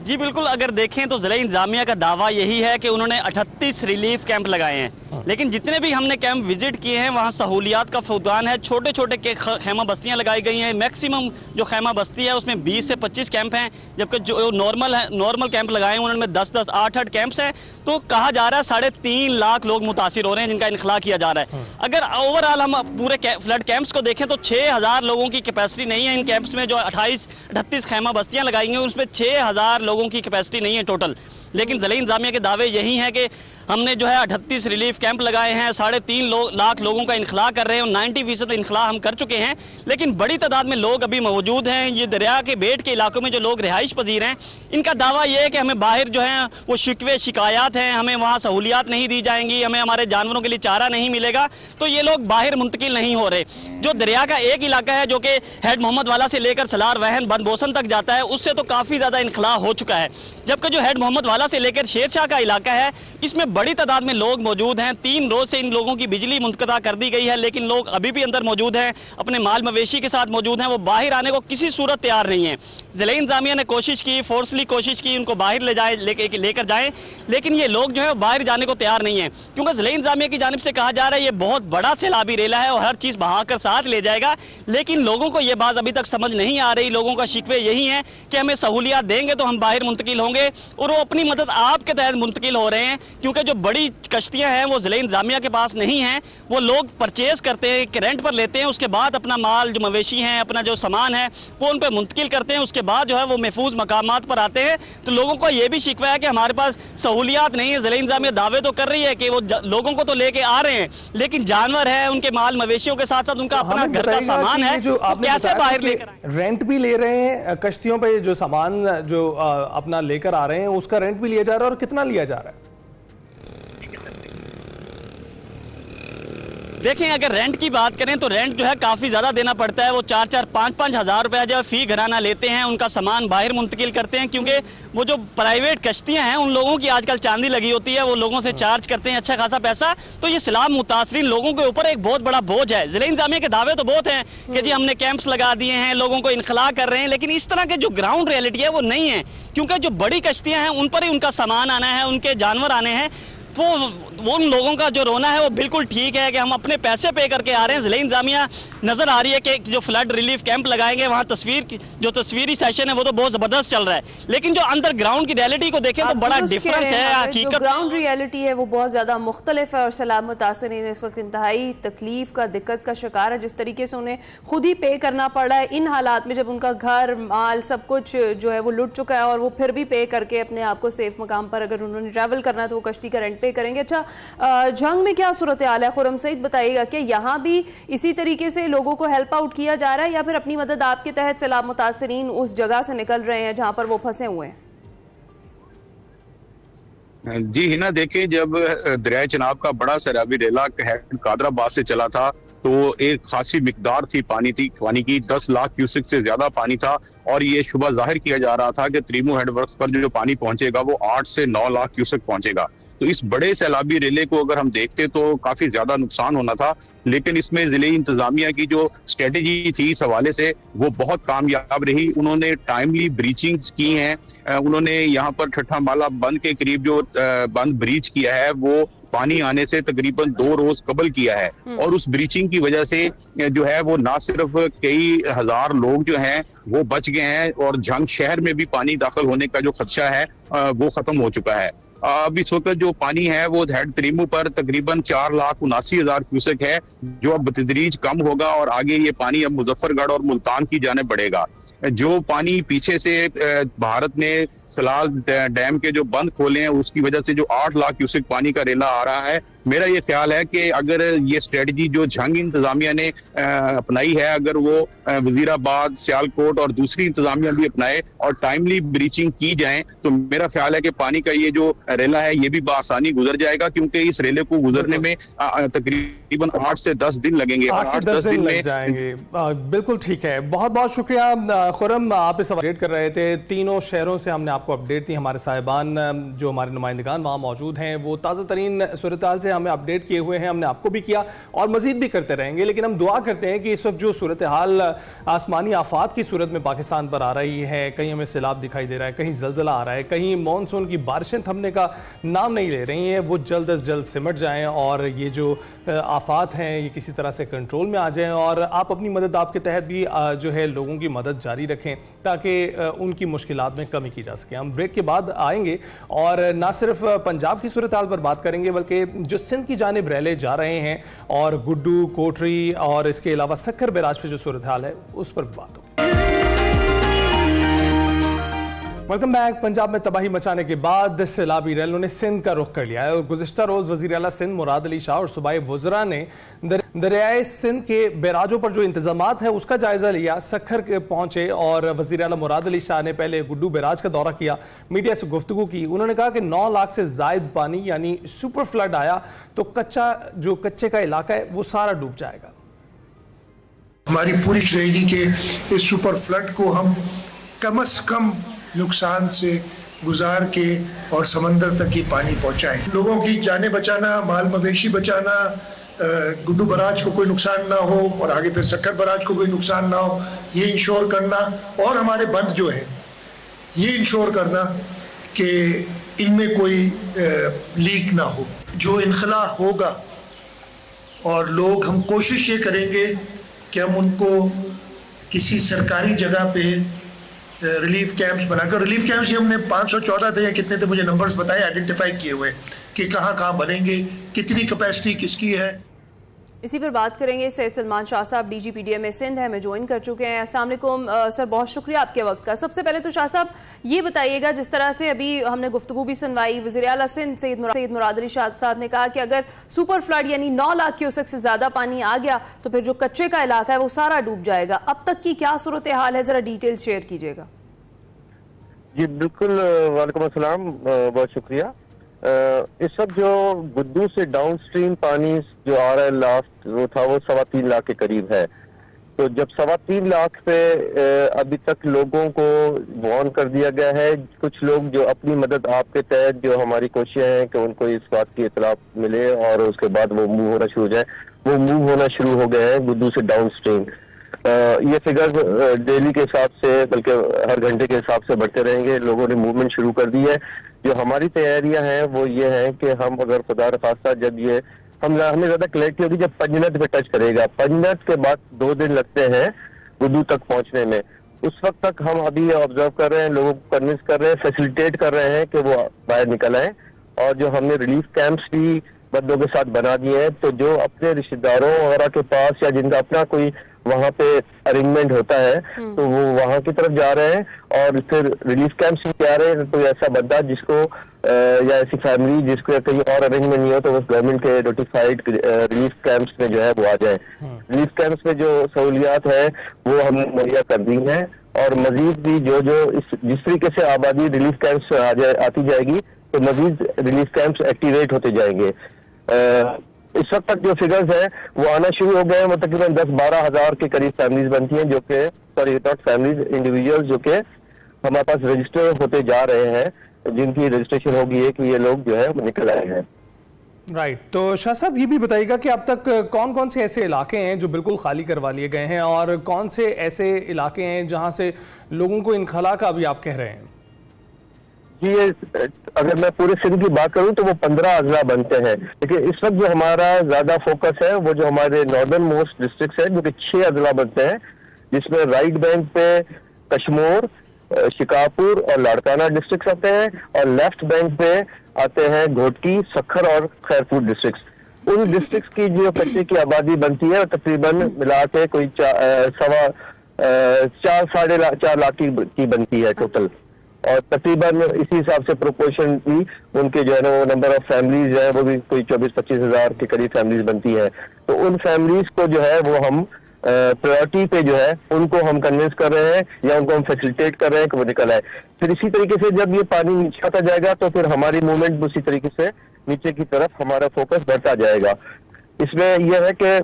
I: जी बिल्कुल, अगर देखें तो ज़िला इंतजामिया का दावा यही है कि उन्होंने 38 रिलीफ कैंप लगाए हैं, लेकिन जितने भी हमने कैंप विजिट किए हैं वहाँ सहूलियात का फुकदान है। छोटे छोटे खैमा बस्तियाँ लगाई गई हैं। मैक्सिमम जो खैमा बस्ती है उसमें 20 से 25 कैंप हैं, जबकि जो नॉर्मल कैंप लगाए हैं उन्होंने 10-10, 8-8 कैंप्स हैं। तो कहा जा रहा है 3.5 लाख लोग मुतासिर हो रहे हैं जिनका इनखला किया जा रहा है। अगर ओवरऑल हम पूरे फ्लड कैंप्स को देखें तो 6000 लोगों की कैपेसिटी नहीं है इन कैंप्स में। जो 38 खैमा बस्तियां लगाई गई उसमें 6000 लोगों की कैपेसिटी नहीं है टोटल। लेकिन ज़िला इंतजामिया के दावे यही हैं कि हमने जो है 38 रिलीफ कैंप लगाए हैं, 3.5 लाख लोगों का इनखला कर रहे हैं और 90% इनखला हम कर चुके हैं। लेकिन बड़ी तादाद में लोग अभी मौजूद हैं। ये दरिया के बेट के इलाकों में जो लोग रिहाइश पजीर हैं, इनका दावा यह है कि हमें बाहर जो है वो शिकायत हैं, हमें वहाँ सहूलियात नहीं दी जाएंगी, हमें हमारे जानवरों के लिए चारा नहीं मिलेगा, तो ये लोग बाहर मुंतकिल नहीं हो रहे। जो दरिया का एक इलाका है जो कि हेड मोहम्मद वाला से लेकर सलार वहन बनबोसन तक जाता है, उससे तो काफ़ी ज़्यादा इनखला हो चुका है। जबकि जो हेड मोहम्मद वाला से लेकर शेरशाह का इलाका है, इसमें बड़ी तादाद में लोग मौजूद हैं। 3 रोज से इन लोगों की बिजली मुनक़ता कर दी गई है, लेकिन लोग अभी भी अंदर मौजूद हैं, अपने माल मवेशी के साथ मौजूद हैं। वो बाहर आने को किसी सूरत तैयार नहीं है। ज़िला इंतजामिया ने कोशिश की, फोर्सली कोशिश की उनको बाहर लेकर जाएं, लेकिन ये लोग जो है बाहर जाने को तैयार नहीं है, क्योंकि ज़िला इंतजामिया की जानिब से कहा जा रहा है ये बहुत बड़ा सैलाबी रेला है और हर चीज़ बहाकर साथ ले जाएगा। लेकिन लोगों को ये बात अभी तक समझ नहीं आ रही। लोगों का शिकवे यही है कि हमें सहूलियात देंगे तो हम बाहर मुंतकिल होंगे, और वो अपनी मदद आपके तहत मुंतकिल हो रहे हैं, क्योंकि जो बड़ी कश्तियां हैं वो ज़िला इंतजामिया के पास नहीं हैं। वो लोग परचेज करते हैं, रेंट पर लेते हैं, उसके बाद अपना माल जो मवेशी हैं, अपना जो सामान है वो उन पर मुंतकिल करते हैं। उसके बाद जो है वो महफूज मकामात पर आते हैं। तो लोगों को ये भी शिकवा है कि हमारे पास सहूलियात नहीं है। ज़िला इंतजामिया दावे तो कर रही है कि वो लोगों को तो लेके आ रहे हैं, लेकिन जानवर है, उनके माल मवेशियों के साथ साथ उनका अपना घर का सामान है,
B: जो आपने
I: कैसे बाहर लेकर
B: रेंट भी ले रहे हैं कश्तियों पे, जो सामान जो अपना लेकर आ रहे हैं उसका रेंट भी लिया जा रहा है, और कितना लिया जा रहा है?
I: देखें, अगर रेंट की बात करें तो रेंट जो है काफ़ी ज़्यादा देना पड़ता है। वो 4-4, 5-5 हज़ार रुपया जो है फी घराना लेते हैं, उनका सामान बाहर मुंतकिल करते हैं, क्योंकि वो जो प्राइवेट कश्तियां हैं उन लोगों की आजकल चांदी लगी होती है, वो लोगों से चार्ज करते हैं अच्छा खासा पैसा। तो ये सैलाब मुतासरीन लोगों के ऊपर एक बहुत बड़ा बोझ है। ज़िला इंतजामिया के दावे तो बहुत हैं कि जी हमने कैंप्स लगा दिए हैं, लोगों को इनखला कर रहे हैं, लेकिन इस तरह के जो ग्राउंड रियलिटी है वो नहीं है, क्योंकि जो बड़ी कश्तियाँ हैं उन पर ही उनका सामान आना है, उनके जानवर आने हैं। तो वो उन लोगों का जो रोना है वो बिल्कुल ठीक है कि हम अपने पैसे पे करके आ रहे हैं। ज़िला इंतजामिया नजर आ रही है कि जो फ्लड रिलीफ कैंप लगाएंगे वहाँ जो तस्वीरी सेशन है वो तो बहुत जबरदस्त चल रहा है, लेकिन जो अंदर ग्राउंड की रियलिटी को देखें तो बड़ा डिफरेंस है। हकीकत
A: ग्राउंड रियलिटी है वो बहुत ज्यादा मुख्तलिफ है, और सैलाब मुतासरीन इस वक्त इंतहाई तकलीफ का, दिक्कत का शिकार है। जिस तरीके से उन्हें खुद ही पे करना पड़ रहा है इन हालात में, जब उनका घर माल सब कुछ जो है वो लुट चुका है, और वो फिर भी पे करके अपने आप को सेफ मकाम पर अगर उन्होंने ट्रैवल करना है तो वो कश्ती का रेंट पे करेंगे। अच्छा, जंग में क्या सूरत हाल है? खुर्रम सईद बताइएगा कि यहाँ भी इसी तरीके से लोगों को हेल्प आउट किया जा रहा है, या फिर अपनी मदद आपके तहत सैलाब मुतासरीन उस जगह से निकल रहे हैं जहां पर वो फंसे हुए हैं?
J: जी हिना, देखिए, जब दरिया चनाब का बड़ा सैलाबी रेला कादराबाद से चला था तो एक खासी मिकदार थी पानी की 10 लाख क्यूसेक से ज्यादा पानी था, और ये शुबा जाहिर किया जा रहा था कि त्रीमू हेडवर्क्स पर जो पानी पहुंचेगा वो 8 से 9 लाख क्यूसेक पहुंचेगा। तो इस बड़े सैलाबी रेले को अगर हम देखते तो काफी ज्यादा नुकसान होना था, लेकिन इसमें जिले इंतजामिया की जो स्ट्रेटेजी थी इस हवाले से वो बहुत कामयाब रही। उन्होंने टाइमली ब्रीचिंग्स की हैं, उन्होंने यहाँ पर ठट्ठा माला बंद के करीब जो बंद ब्रीच किया है वो पानी आने से तकरीबन 2 रोज कबल किया है। और उस ब्रीचिंग की वजह से जो है वो ना सिर्फ कई हजार लोग जो हैं वो बच गए हैं, और झंग शहर में भी पानी दाखिल होने का जो खदशा है वो खत्म हो चुका है। अब इस वक्त जो पानी है वो हेड त्रिमू पर तकरीबन 4,79,000 क्यूसेक है, जो अब बतदरीज कम होगा और आगे ये पानी अब मुजफ्फरगढ़ और मुल्तान की जाने बढ़ेगा। जो पानी पीछे से भारत ने सलाल डैम के जो बंद खोले हैं उसकी वजह से जो 8 लाख क्यूसेक पानी का रेला आ रहा है, मेरा ये ख्याल है कि अगर ये स्ट्रेटजी जो झंग इंतजामिया ने अपनाई है, अगर वो वजीराबाद, सियालकोट और दूसरी इंतजामिया भी अपनाए और टाइमली ब्रीचिंग की जाए, तो मेरा ख्याल है कि पानी का ये जो रेला है ये भी बआसानी गुजर जाएगा, क्योंकि इस रेले को गुजरने में तकरीबन 8 से 10 दिन लगेंगे।
B: 8 से 10 दिन लग जाएंगे। बिल्कुल ठीक है, बहुत बहुत शुक्रिया खुरम, आप इस अपडेट कर रहे थे। तीनों शहरों से हमने आपको अपडेट दी, हमारे साहिबान जो हमारे नुमाइंदगान वहाँ मौजूद हैं वो ताज़ा तरीन सूरत हाल से हमें अपडेट किए हुए हैं, हमने आपको भी किया और मजीद भी करते रहेंगे। लेकिन हम दुआ करते हैं कि इस वक्त जो सूरत हाल आसमानी आफात की सूरत में पाकिस्तान पर आ रही है, कहीं हमें सैलाब दिखाई दे रहा है, कहीं जलजला आ रहा है, कहीं मानसून की बारिशें थमने का नाम नहीं ले रही हैं, वो जल्द अज जल्द सिमट जाएं और ये जो आफात हैं ये किसी तरह से कंट्रोल में आ जाएं। और आप अपनी मदद आपके तहत भी जो है लोगों की मदद जारी रखें ताकि उनकी मुश्किलात में कमी की जा सके। हम ब्रेक के बाद आएंगे और ना सिर्फ पंजाब की सूरत हाल पर बात करेंगे बल्कि जो सिंध की जानिब रैले जा रहे हैं और गुड्डू, कोटरी और इसके अलावा सक्कर बैराज पे जो सूरत हाल है उस पर बात होगी। Welcome back. पंजाब में तबाही मचाने के बाद सैलाबी रैलों ने सिंध का रुख कर लिया है और गुज़िश्ता रोज वज़ीर आला सिंध मुराद अली शाह और सूबाई वज़रा ने दरियाए सिंध के बैराजों पर जो इंतजामात है उसका जायजा लिया। सक्खर के पहुंचे और वज़ीर आला मुराद अली शाह ने पहले गुड्डू बैराज का दौरा किया, मीडिया से गुफ्तगू की। उन्होंने कहा कि 9 लाख से जायद पानी यानी सुपर फ्लड आया तो कच्चे का इलाका है वो सारा डूब जाएगा।
L: हमारी पूरी रहेगी कि इस सुपर फ्लड को हम कम से कम नुकसान से गुजार के और समंदर तक ही पानी पहुंचाएं। लोगों की जानें बचाना, माल मवेशी बचाना, गुड्डू बराज को कोई नुकसान ना हो और आगे फिर सक्कर बराज को कोई नुकसान ना हो, ये इंश्योर करना और हमारे बंद जो है ये इंश्योर करना कि इनमें कोई लीक ना हो। जो इनखला होगा और लोग, हम कोशिश ये करेंगे कि हम उनको किसी सरकारी जगह पे रिलीफ कैंप्स बनाकर, रिलीफ कैंप्स ही हमने 514 थे या कितने थे मुझे नंबर्स बताए, आइडेंटिफाई किए हुए कि कहाँ कहाँ बनेंगे, कितनी कैपेसिटी किसकी है।
A: इसी पर बात करेंगे। सैयद सलमान शाह साहब DGPDM सिंध हमें ज्वाइन कर चुके हैं। अस्सलाम वालेकुम सर, बहुत शुक्रिया आपके वक्त का। सबसे पहले तो शाह साहब ये बताइएगा, जिस तरह से अभी हमने गुफ्तगू भी सुनवाई, वज़ीर आला सिंध सैयद मुराद अली शाह साहब ने कहा कि अगर सुपर फ्लड यानी 9 लाख क्यूसेक से ज़्यादा पानी आ गया तो फिर जो कच्चे का इलाका है वो सारा डूब जाएगा। अब तक की क्या सूरत हाल है, ज़रा डिटेल शेयर कीजिएगा।
M: जी बिल्कुल, वालेकुम अस्सलाम, बहुत शुक्रिया। इस वक्त जो गुड्डू से डाउन स्ट्रीम पानी जो आ रहा है लास्ट वो था वो 3.25 लाख के करीब है। तो जब 3.25 लाख पे अभी तक लोगों को वार्न कर दिया गया है। कुछ लोग जो अपनी मदद आपके तहत जो हमारी कोशिशें हैं कि उनको इस बात की इतला मिले और उसके बाद वो मूव होना शुरू हो जाए, वो मूव होना शुरू हो गए हैं गुड्डू से डाउन स्ट्रीम। ये फिगर डेली के हिसाब से बल्कि हर घंटे के हिसाब से बढ़ते रहेंगे। लोगों ने मूवमेंट शुरू कर दी है। जो हमारी तैयारियां हैं वो ये हैं कि हम अगर खुदा न खास्ता जब ये हमें ज्यादा क्लैरिटी होगी जब पंजनत पे टच करेगा, पंजनत के बाद 2 दिन लगते हैं गुड्डू तक पहुंचने में, उस वक्त तक हम अभी ऑब्जर्व कर रहे हैं, लोगों को कन्विंस कर रहे हैं, फैसिलिटेट कर रहे हैं कि वो बाहर निकल आए। और जो हमने रिलीफ कैंप्स भी बंदों के साथ बना दिए हैं, तो जो अपने रिश्तेदारों वगैरह के पास या जिनका अपना कोई वहाँ पे अरेंजमेंट होता है तो वो वहाँ की तरफ जा रहे हैं। और फिर रिलीफ कैंप्स में जा रहे हैं, कोई ऐसा बंदा जिसको या ऐसी फैमिली जिसको कहीं और अरेंजमेंट नहीं हो तो बस गवर्नमेंट के नोटिफाइड रिलीफ कैंप्स में जो है वो आ जाए। रिलीफ कैंप्स में जो सहूलियात है वो हमने मुहैया कर दी हैं और मजीद भी जो जिस तरीके से आबादी रिलीफ कैंप्स आती जाएगी तो मजीद रिलीफ कैंप्स एक्टिवेट होते जाएंगे। इस वक्त तक जो फिगर्स है वो आना शुरू हो गए हैं। तकरीबन 10-12 हज़ार के करीब फैमिलीज बनती हैं जो कि नॉट फैमिलीज, इंडिविजुअल्स जो कि हमारे पास रजिस्टर होते जा रहे हैं, जिनकी रजिस्ट्रेशन होगी है कि ये लोग जो है वो निकल आए हैं।
B: राइट। तो शाह साहब ये भी बताइएगा कि अब तक कौन कौन से ऐसे इलाके हैं जो बिल्कुल खाली करवा लिए गए हैं और कौन से ऐसे इलाके हैं जहां से लोगों को इनखला का अभी आप कह रहे हैं?
M: जी, ये अगर मैं पूरे सिंध की बात करूं तो वो 15 अजला बनते हैं, लेकिन इस वक्त जो हमारा ज्यादा फोकस है वो जो हमारे नॉर्दर्न मोस्ट डिस्ट्रिक्ट है जो कि 6 अजला बनते हैं, जिसमें राइट बैंक पे कश्मीर, शिकापुर और लाड़काना डिस्ट्रिक्ट आते हैं, और लेफ्ट बैंक पे आते हैं घोटकी, सखर और खैरपुर डिस्ट्रिक्ट। उन डिस्ट्रिक्ट की जो कच्चे की आबादी बनती है तकरीबन मिला के कोई 4-4.5 लाख की बनती है टोटल, और तकरीबन इसी हिसाब से प्रोपोर्शन भी उनके जो है ना वो नंबर ऑफ फैमिलीज है वो भी कोई 24-25 हजार के करीब फैमिलीज बनती है। तो उन फैमिलीज को जो है वो हम प्रायोरिटी पे जो है उनको हम कन्विंस कर रहे हैं या उनको हम फैसिलिटेट कर रहे हैं कि वो निकल आए। फिर इसी तरीके से जब ये पानी नीचे आता जाएगा तो फिर हमारी मूवमेंट उसी तरीके से नीचे की तरफ हमारा फोकस बढ़ता जाएगा। इसमें यह है कि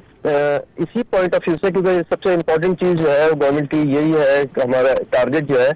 M: इसी पॉइंट ऑफ व्यू से, क्योंकि सबसे इम्पोर्टेंट चीज जो है गवर्नमेंट की यही है कि हमारा टारगेट जो है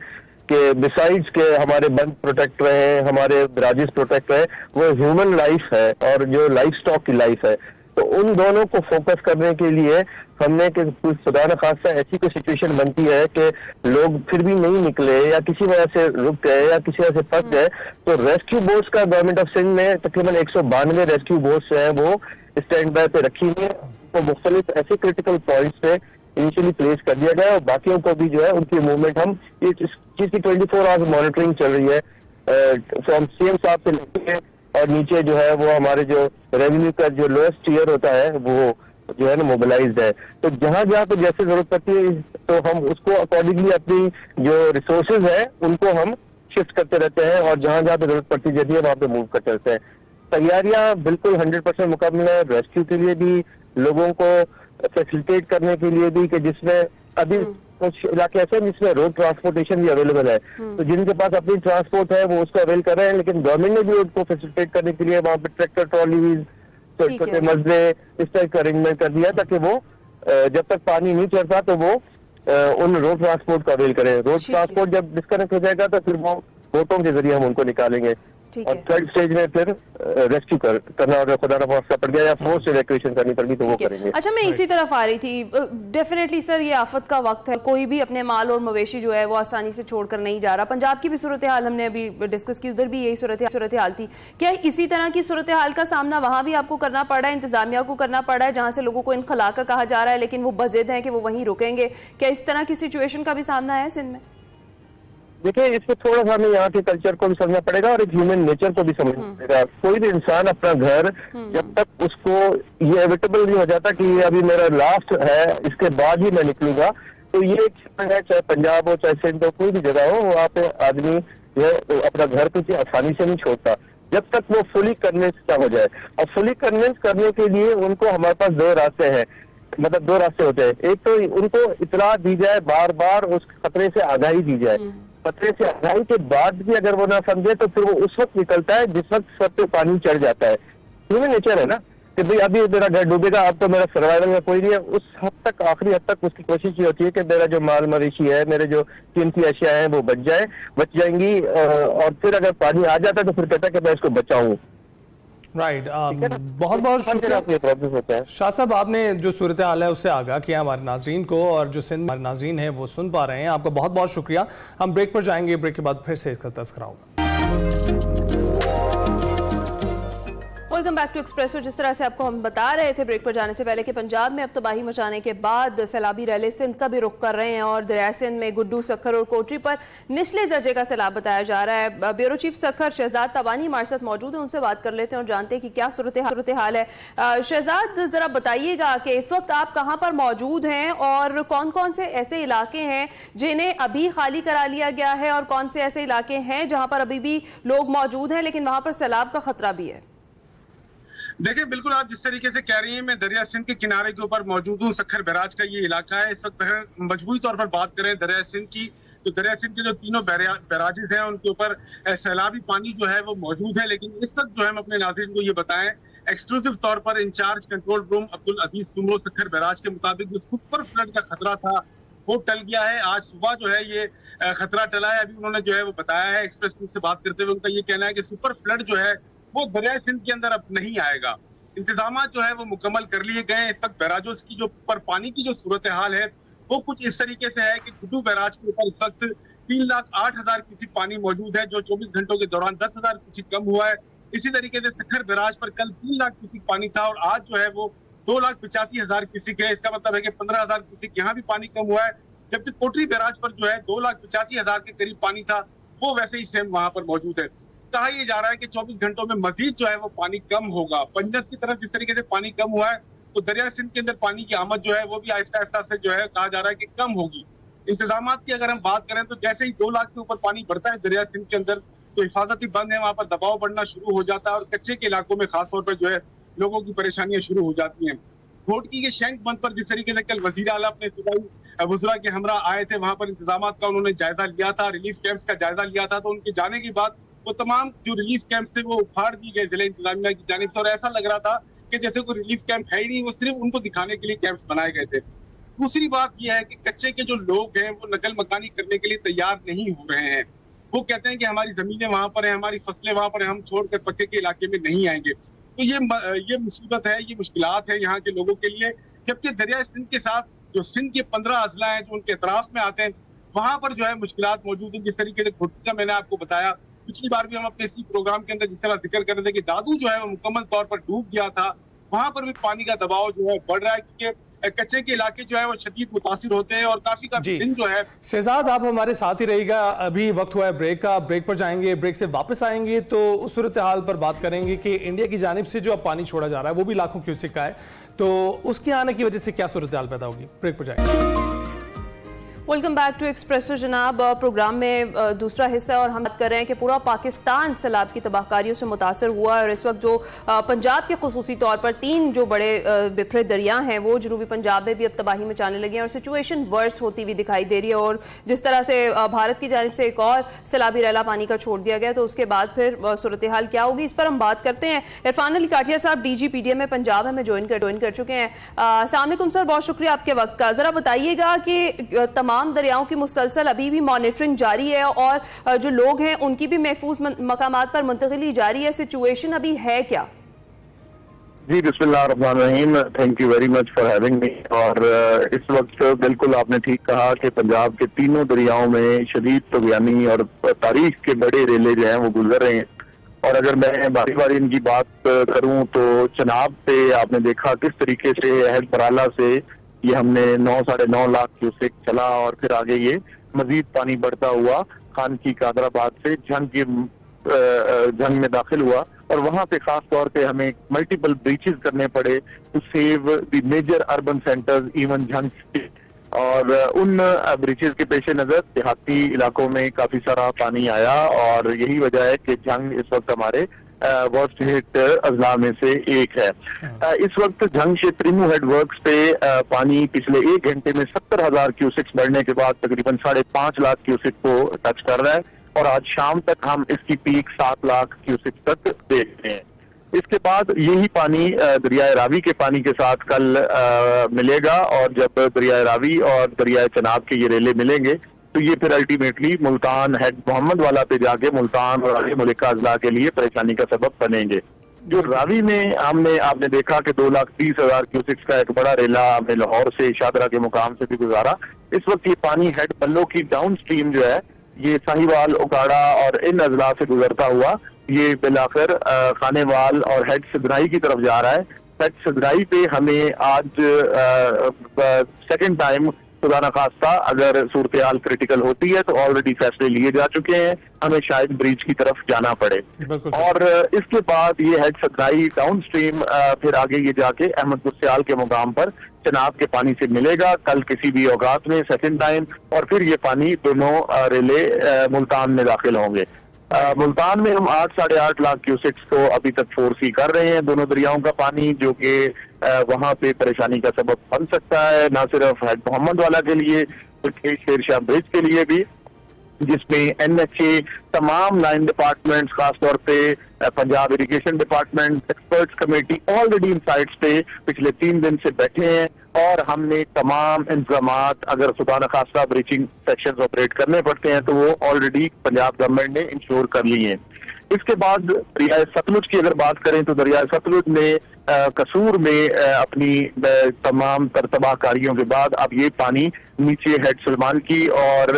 M: कि बिसाइड्स के हमारे बंद प्रोटेक्ट रहे, हमारे ब्राजेस प्रोटेक्ट रहे, वो ह्यूमन लाइफ है और जो लाइफ स्टॉक की लाइफ है। तो उन दोनों को फोकस करने के लिए हमने कि खुदा न खासा ऐसी कोई सिचुएशन बनती है कि लोग फिर भी नहीं निकले या किसी वजह से रुक गए या किसी वजह से फंस गए, तो रेस्क्यू बोट्स का गवर्नमेंट ऑफ सिंध ने तकरीबन 192 रेस्क्यू बोट्स हैं वो स्टैंड बाय पे रखी हुई है। तो मुख्तलिफ ऐसे क्रिटिकल पॉइंट्स पे इनिशियली प्लेस कर दिया गया है, और बाकियों को भी जो है उनकी मूवमेंट हम इस चीज की 24 आवर्स मॉनिटरिंग चल रही है फ्रॉम सीएम साहब से लेके, और नीचे जो है वो हमारे जो रेवेन्यू का जो लोएस्ट टीयर होता है वो जो है ना मोबिलाइज्ड है। तो जहां जहां पे जैसे जरूरत पड़ती है तो हम उसको अकॉर्डिंगली अपनी जो रिसोर्सेज है उनको हम शिफ्ट करते रहते हैं, और जहां जहां पे जरूरत पड़ती है वहां पे मूव करते रहते हैं। तैयारियां बिल्कुल 100% मुकम्मल है, रेस्क्यू के लिए भी, लोगों को फैसिलिटेट करने के लिए भी, कि जिसमें अभी कुछ इलाके ऐसे हैं जिसमें रोड ट्रांसपोर्टेशन भी अवेलेबल है, तो जिनके पास अपनी ट्रांसपोर्ट है वो उसको अवेल कर रहे हैं, लेकिन गवर्नमेंट ने भी उनको फैसिलिटेट करने के लिए वहाँ पे ट्रैक्टर, ट्रॉलीज, छोटे मजले इस टाइप का अरेंजमेंट कर दिया ताकि वो जब तक पानी नहीं चढ़ता तो वो उन रोड ट्रांसपोर्ट का अवेल करें। रोड ट्रांसपोर्ट जब डिस्कनेक्ट हो जाएगा तो फिर वो बोटों के जरिए हम उनको निकालेंगे, और थर्ड स्टेज में फिर रेस्क्यू करना, और खुदा न खास्ता पड़ गया या फोर्स इवैक्यूएशन करनी पड़गी तो वो करेंगे।
A: अच्छा, मैं इसी तरफ आ रही थी। डेफिनेटली सर, ये आफत का वक्त है, कोई भी अपने माल और मवेशी जो है वो आसानी से छोड़कर नहीं जा रहा। पंजाब की भी सूरत हाल हमने अभी डिस्कस की, उधर भी यही सूरत हाल थी। क्या इसी तरह की सूरत हाल का सामना वहां भी आपको करना पड़ रहा है, इंतजामिया को करना पड़ रहा है, जहां से लोगों को इनखला का कहा जा रहा है लेकिन वो बजिद हैं कि वो वहीं रुकेंगे? क्या इस तरह की सिचुएशन का भी सामना है सिंध में?
M: देखिए, इसमें थोड़ा सा हमें यहाँ के कल्चर को भी समझना पड़ेगा और एक ह्यूमन नेचर को भी समझना पड़ेगा। कोई भी इंसान अपना घर जब तक उसको ये एविटेबल नहीं हो जाता कि ये अभी मेरा लास्ट है, इसके बाद ही मैं निकलूंगा, तो ये है, चाहे पंजाब हो चाहे सिंध हो, कोई भी जगह हो, वहाँ पे आदमी जो है अपना घर किसी आसानी से नहीं छोड़ता जब तक वो फुली कन्विंस हो जाए। और फुली कन्विंस करने के लिए उनको हमारे पास 2 रास्ते हैं, मतलब 2 रास्ते होते हैं। एक तो उनको इतला दी जाए, बार बार उस खतरे से आगाही दी जाए, खतरे से आगाही के बाद भी अगर वो ना समझे तो फिर वो उस वक्त निकलता है जिस वक्त सब पे पानी चढ़ जाता है। ह्यूमन नेचर है ना कि भाई अभी मेरा घर डूबेगा, अब तो मेरा सर्वाइवल में कोई नहीं है। उस हद तक, आखिरी हद तक उसकी कोशिश ये होती है कि मेरा जो माल मवेशी है, मेरे जो कीमती अशिया है वो बच जाएंगी, और फिर अगर पानी आ जाता है तो फिर कहता है कि मैं इसको बचाऊं।
B: राइट, बहुत बहुत शुक्रिया शाह साहब, आपने जो सूरत हाल है उससे आगाह किया हमारे नाजरीन को, और जो सिंध हमारे नाजरीन है वो सुन पा रहे हैं। आपका बहुत बहुत शुक्रिया। हम ब्रेक पर जाएंगे, ब्रेक के बाद फिर से इसका तज़किरा होगा।
A: Welcome back to Expresso. जिस तरह से आपको हम बता रहे थे ब्रेक पर जाने से पहले कि पंजाब में अब तबाही मचाने के बाद सैलाबी रैले सिंध का भी रुख कर रहे हैं, और दरिया सिंध में गुड्डू, सखर और कोटरी पर निचले दर्जे का सैलाब बताया जा रहा है। ब्यूरो चीफ सखर शहजाद तबानी हमारे साथ मौजूद है, उनसे बात कर लेते हैं और जानते हैं कि क्या सूरत हाल है। शहजाद, जरा बताइएगा कि इस वक्त आप कहाँ पर मौजूद हैं और कौन कौन से ऐसे इलाके हैं जिन्हें अभी खाली करा लिया गया है, और कौन से ऐसे इलाके हैं जहाँ पर अभी भी लोग मौजूद हैं लेकिन वहाँ पर सैलाब का खतरा भी है?
N: देखिए, बिल्कुल आप जिस तरीके से कह रही हैं, मैं दरिया सिंध के किनारे के ऊपर मौजूद हूँ। सखर बैराज का ये इलाका है। इस वक्त मजबूरी तौर पर बात करें दरिया सिंध की, तो दरिया सिंध के जो तीनों बैराजेस हैं उनके ऊपर सैलाबी पानी जो है वो मौजूद है। लेकिन इस वक्त जो है हम अपने नाज़रीन को ये बताएं, एक्सक्लूसिव तौर पर इंचार्ज कंट्रोल रूम अब्दुल अजीज तुमरो सखर बैराज के मुताबिक जो सुपर फ्लड का खतरा था वो टल गया है। आज सुबह जो है ये खतरा टला है। अभी उन्होंने जो है वो बताया है, एक्सप्रेस न्यूज से बात करते हुए उनका ये कहना है कि सुपर फ्लड जो है वो दरिया सिंध के अंदर अब नहीं आएगा। इंतजाम जो है वो मुकम्मल कर लिए गए। इस वक्त बैराजों की जो पर पानी की जो सूरत हाल है वो कुछ इस तरीके से है कि गुड्डू बैराज के ऊपर इस वक्त 3,08,000 क्यूसेक पानी मौजूद है, जो 24 घंटों के दौरान 10,000 क्यूसेक कम हुआ है। इसी तरीके से सखर बैराज पर कल 3 लाख क्यूसेक पानी था और आज जो है वो 2,85,000 क्यूसेक है। इसका मतलब है कि 15,000 क्यूसेक यहाँ भी पानी कम हुआ है, जबकि कोटरी बैराज पर जो है 2,85,000 के करीब पानी था, वो वैसे ही सेम वहां पर मौजूद है। कहा यह जा रहा है कि 24 घंटों में मजीद जो है वो पानी कम होगा। पंजत की तरफ जिस तरीके से पानी कम हुआ है, तो दरिया सिंध के अंदर पानी की आमद जो है वो भी आहिस्ता आहिस्ता से जो है कहा जा रहा है कि कम होगी। इंतजाम की अगर हम बात करें तो जैसे ही 2 लाख के ऊपर पानी बढ़ता है दरिया सिंध के अंदर, तो हिफाजती बंद है, वहां पर दबाव बढ़ना शुरू हो जाता है और कच्चे के इलाकों में खासतौर पर जो है लोगों की परेशानियां शुरू हो जाती हैं। घोटकी के शैंक बंद पर जिस तरीके से कल वजीर आला अपने सूबाई वज़रा के हमरा आए थे, वहां पर इंतजाम का उन्होंने जायजा लिया था, रिलीफ कैंप का जायजा लिया था, तो उनके जाने के बाद वो तमाम जो रिलीफ कैंप थे वो उखाड़ दिए गए जिला इंतजामिया की जानिब से, और ऐसा लग रहा था कि जैसे कोई रिलीफ कैंप है ही नहीं, वो सिर्फ उनको दिखाने के लिए कैंप बनाए गए थे। दूसरी बात यह है कि कच्चे के जो लोग हैं वो नकल मकानी करने के लिए तैयार नहीं हो रहे हैं। वो कहते हैं कि हमारी जमीनें वहां पर है, हमारी फसलें वहां पर है, हम छोड़कर पक्के के इलाके में नहीं आएंगे। तो ये मुसीबत है, ये मुश्किलात है यहाँ के लोगों के लिए। जबकि दरिया सिंध के साथ जो सिंध के 15 अजला हैं जो उनके अतराफ में आते हैं, वहां पर जो है मुश्किलात मौजूद है। जिस तरीके से घोटकी का मैंने आपको बताया, पिछली बार भी हम अपने इसी प्रोग्राम के अंदर जिस तरह जिक्र कर रहे थे कि दादू जो है वो मुकम्मल तौर पर डूब गया था, वहां पर भी पानी का दबाव जो है बढ़ रहा है, क्योंकि कच्चे के इलाके जो है वो शदीद मुतासिर होते हैं और काफी दिन जो है।
B: शहजाद, आप हमारे साथ ही रहिएगा, अभी वक्त हुआ है ब्रेक का, ब्रेक पर जाएंगे, ब्रेक से वापस आएंगे तो उस सूरत हाल पर बात करेंगे कि इंडिया की जानिब से जो अब पानी छोड़ा जा रहा है वो भी लाखों क्यूसेक का है, तो उसके आने की वजह से क्या सूरत हाल पैदा होगी। ब्रेक पर जाएंगे।
A: वेलकम बैक टू एक्सप्रेसो जनाब। प्रोग्राम में दूसरा हिस्सा और हम बात कर रहे हैं कि पूरा पाकिस्तान सैलाब की तबाहकारियों से मुतासर हुआ है और इस वक्त जो पंजाब के खुसूसी तौर पर 3 जो बड़े बिफरे दरिया हैं वो जनूबी पंजाब में भी अब तबाही मचाने लगे हैं और सिचुएशन वर्स होती हुई दिखाई दे रही है। और जिस तरह से भारत की जानिब से एक और सैलाबी रैला पानी का छोड़ दिया गया, तो उसके बाद फिर सूरत हाल क्या होगी, इस पर हम बात करते हैं। इरफान अली काठिया साहब DG PDM में पंजाब हमें ज्वाइन कर चुके हैं। अस्सलाम वालेकुम सर, बहुत शुक्रिया आपके वक्त का। जरा बताइएगा कि तमाम दरियाओं की मुसलसल अभी भी मॉनिटरिंग जारी है और जो लोग हैं उनकी भी महफूज मकामात पर मुंतकिली जारी है, सिचुएशन अभी है क्या?
J: जी बिस्मिल्लाहिर्रहमानिर्रहीम, thank you very much for having me. और इस वक्त बिल्कुल आपने ठीक कहा कि पंजाब के तीनों दरियाओं में शदीद तगयानी और तारीख के बड़े रेले जो हैं वो गुजर रहे हैं। और अगर मैं बारी बारी इनकी बात करूं तो चनाब पे आपने देखा किस तरीके से अहद बराला से ये हमने 9-9.5 लाख क्यूसेक चला और फिर आगे ये मजीद पानी बढ़ता हुआ खानकी कादराबाद से जंग में दाखिल हुआ और वहां पे खास तौर पे हमें मल्टीपल ब्रीचेस करने पड़े to save the major urban centres even जंग। और उन ब्रीचेस के पेश नजर देहाती इलाकों में काफी सारा पानी आया और यही वजह है कि जंग इस वक्त हमारे वर्स्ट हिट अजला में से एक है। इस वक्त जंग के त्रिमू हेड वर्क्स पे पानी पिछले 1 घंटे में 70,000 क्यूसेक्स बढ़ने के बाद तकरीबन 5.5 लाख क्यूसेक को टच कर रहा है और आज शाम तक हम इसकी पीक 7 लाख क्यूसेक तक देख रहे हैं। इसके बाद यही पानी दरियाए रावी के पानी के साथ कल मिलेगा और जब दरियाए रावी और दरियाए चनाब के ये रेले मिलेंगे तो ये फिर अल्टीमेटली मुल्तान हेड मोहम्मद वाला पे जाके मुल्तान और आगे मुल्का अजला के लिए परेशानी का सबब बनेंगे। जो रावी में आपने देखा कि 2,30,000 क्यूसेक्स का एक बड़ा रेला हमने लाहौर से शादरा के मुकाम से भी गुजारा। इस वक्त ये पानी हेड बल्लो की डाउन स्ट्रीम जो है ये साहिवाल, उकाड़ा और इन अजला से गुजरता हुआ ये बिलाखिर खानेवाल और हेड सिदराई की तरफ जा रहा है। हेड सिदराई पे हमें आज सेकेंड टाइम खुदा न खास्ता अगर सूरत हाल क्रिटिकल होती है तो ऑलरेडी फैसले लिए जा चुके हैं, हमें शायद ब्रीच की तरफ जाना पड़े। और इसके बाद ये हेड सिदराई डाउन स्ट्रीम फिर आगे ये जाके अहमदपुर सियाल के मुकाम पर चनाब के पानी से मिलेगा कल किसी भी औकात में सेकेंड टाइम और फिर ये पानी दोनों रेले मुल्तान में दाखिल होंगे। मुल्तान में हम 8-8.5 लाख क्यूसेक्स को अभी तक फोर्सी कर रहे हैं दोनों दरियाओं का पानी, जो कि वहां पे परेशानी का सबब बन सकता है, ना सिर्फ हेड मोहम्मद वाला के लिए बल्कि शेरशाह ब्रिज के लिए भी, जिसमें NHA तमाम 9 डिपार्टमेंट्स खासतौर पे Punjab irrigation department, experts committee already in sites पे पिछले 3 दिन से बैठे हैं और हमने तमाम इंतजामात अगर खुदा न खास्ता ब्रीचिंग सेक्शंस ऑपरेट करने पड़ते हैं तो वो ऑलरेडी पंजाब गवर्नमेंट ने इंश्योर कर लिए हैं। इसके बाद दरियाए सतलुज की अगर बात करें तो दरियाए सतलुज में
O: कसूर में अपनी तमाम तबाहकारियों के बाद अब ये पानी नीचे हेड सलमान की और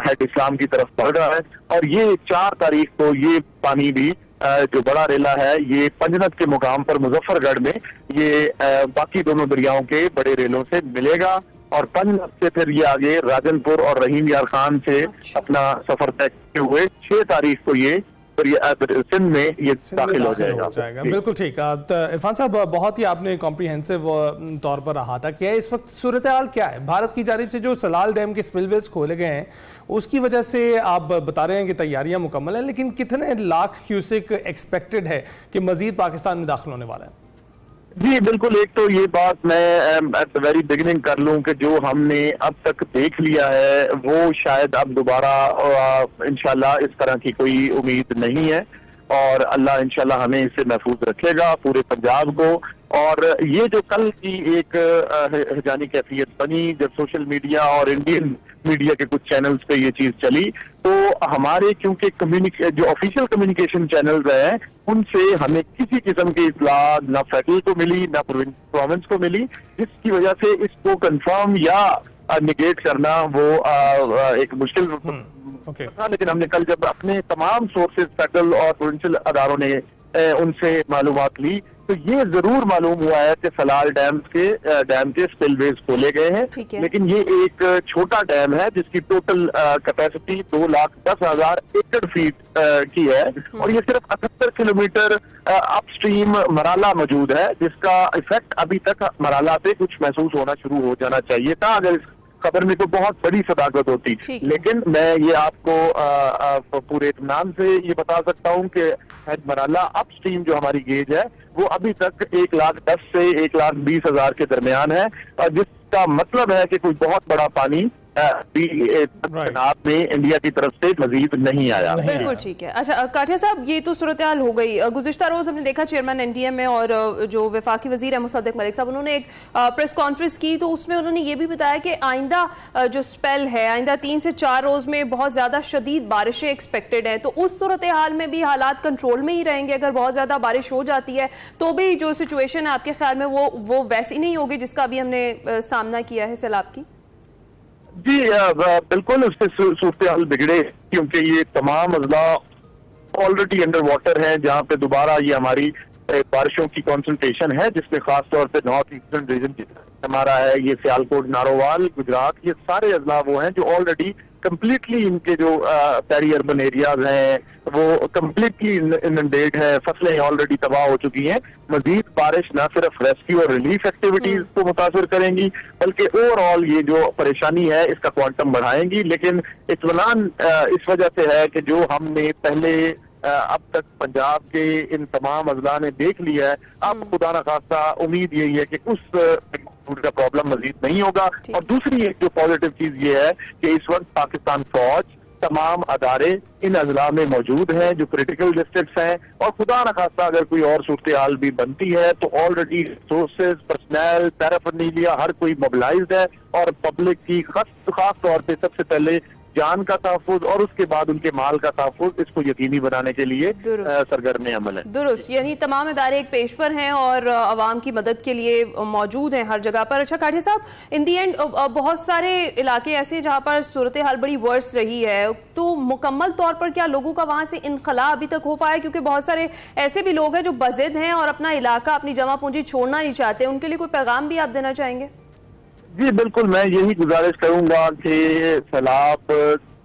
O: हेड इस्लाम की तरफ बढ़ रहा है। और ये 4 तारीख को ये पानी भी जो बड़ा रेला है ये पंजनत के मुकाम पर मुजफ्फरगढ़ में ये बाकी दोनों दरियाओं के बड़े रेलों से मिलेगा और पंजनत से फिर ये आगे राजनपुर और रहीम यार खान से अपना सफर तय करते हुए 6 तारीख को ये सिंध में ये दाखिल हो जाएगा।
B: बिल्कुल ठीक। इरफान साहब, बहुत ही आपने कॉम्प्रिहेंसिव तौर पर अहाता किया है। इस वक्त सूरत हाल क्या है? भारत की जानिब से जो सलाल डैम के स्पिलवेज खोले गए हैं उसकी वजह से आप बता रहे हैं कि तैयारियां मुकम्मल हैं, लेकिन कितने लाख क्यूसेक एक्सपेक्टेड है कि मजीद पाकिस्तान में दाखिल होने वाला है?
O: जी बिल्कुल, एक तो ये बात मैं एट द वेरी बिगिनिंग कर लूं कि जो हमने अब तक देख लिया है वो शायद अब दोबारा इंशाल्लाह इस तरह की कोई उम्मीद नहीं है और अल्लाह इंशाल्लाह हमें इससे महफूज रखेगा पूरे पंजाब को। और ये जो कल की एक हिजानी कैफियत बनी जब सोशल मीडिया और इंडियन मीडिया के कुछ चैनल्स पे ये चीज चली, तो हमारे क्योंकि जो ऑफिशियल कम्युनिकेशन चैनल्स हैं उनसे हमें किसी किस्म की इत्तला ना फेडरल को मिली ना प्रोविंस को मिली, जिसकी वजह से इसको कंफर्म या निगेट करना वो एक मुश्किल था। लेकिन हमने कल जब अपने तमाम सोर्सेज फेडरल और प्रोविंशियल अदारों ने उनसे मालूमात ली तो ये जरूर मालूम हुआ है कि सलाल डैम के स्पिलवेज खोले गए हैं, लेकिन ये एक छोटा डैम है जिसकी टोटल कैपेसिटी 2,10,000 एकड़ फीट की है और ये सिर्फ 78 किलोमीटर अपस्ट्रीम मराला मौजूद है, जिसका इफेक्ट अभी तक मराला पे कुछ महसूस होना शुरू हो जाना चाहिए था अगर इस खबर में तो बहुत बड़ी सदाकत होती। लेकिन मैं ये आपको पूरे इत्मीनान से ये बता सकता हूँ कि हेड मराला अपस्ट्रीम जो हमारी गेज है वो अभी तक 1,10,000 से 1,20,000 के दरमियान है और जिसका मतलब है कि कोई बहुत बड़ा पानी में इंडिया की तरफ से मजीद नहीं आया।
A: बिल्कुल ठीक है। अच्छा काठिया साहब, ये तो सूरत हाल हो गई। गुज़िश्ता रोज हमने देखा चेयरमैन एनडीएम में और जो वफाकी वजीर है मुसद्दिक मलिक साहब, उन्होंने एक प्रेस कॉन्फ्रेंस की तो उसमें उन्होंने ये भी बताया कि आइंदा जो स्पेल है, आइंदा 3 से 4 रोज में बहुत ज्यादा शदीद बारिशें एक्सपेक्टेड है, तो उस सूरत हाल में भी हालात कंट्रोल में ही रहेंगे? अगर बहुत ज्यादा बारिश हो जाती है तो भी जो सिचुएशन है आपके ख्याल में वो वैसी नहीं होगी जिसका अभी हमने सामना किया है सैलाब की?
O: जी बिल्कुल, उससे सूरत हाल बिगड़े क्योंकि ये तमाम अजला ऑलरेडी अंडर वाटर है जहाँ पे दोबारा ये हमारी बारिशों की कंसंट्रेशन है, जिसमें खास तौर पे नॉर्थ ईस्टर्न रीजन हमारा है, ये सियालकोट, नारोवाल, गुजरात, ये सारे अजला वो हैं जो ऑलरेडी कम्प्लीटली इनके जो पेरी अर्बन एरियाज हैं वो कम्प्लीटली इनंडेट है, फसलें ऑलरेडी तबाह हो चुकी हैं। मजीद बारिश न सिर्फ रेस्क्यू और रिलीफ एक्टिविटीज को मुतासर करेंगी बल्कि ओवरऑल ये जो परेशानी है इसका क्वांटम बढ़ाएंगी। लेकिन इत्मीनान इस वजह से है कि जो हमने पहले अब तक पंजाब के इन तमाम अजला ने देख लिया है, अब खुदा न खास्ता उम्मीद यही है कि उस का प्रॉब्लम मजीद नहीं होगा। और दूसरी एक जो पॉजिटिव चीज ये है कि इस वक्त पाकिस्तान फौज तमाम अदारे इन अजला में मौजूद हैं जो क्रिटिकल डिस्ट्रिक्ट्स हैं और खुदा न खास्ता अगर कोई और सूरत हाल भी बनती है तो ऑलरेडी रिसोर्सेज, पर्सनल, पैराफर्नीलिया हर कोई मोबिलाइज्ड है और पब्लिक की खास तौर पे सबसे पहले जान का तहफ़्फ़ुज़ और उसके बाद उनके माल का तहफ़्फ़ुज़ इसको यकीनी बनाने के लिए सरगर्म अमल है।
A: दुरुस्त, यानी तमाम इदारे एक पेश पर हैं और आवाम की मदद के लिए मौजूद हैं हर जगह पर। अच्छा काठिया साहब, इन दी एंड बहुत सारे इलाके ऐसे हैं जहाँ पर सूरत हाल बड़ी वर्स रही है, तो मुकम्मल तौर पर क्या लोगों का वहाँ से इनखला अभी तक हो पाया? क्योंकि बहुत सारे ऐसे भी लोग हैं जो बज़िद हैं और अपना इलाका, अपनी जमा पूंजी छोड़ना नहीं चाहते, उनके लिए कोई पैगाम भी आप देना चाहेंगे?
O: जी बिल्कुल, मैं यही गुजारिश करूंगा कि सैलाब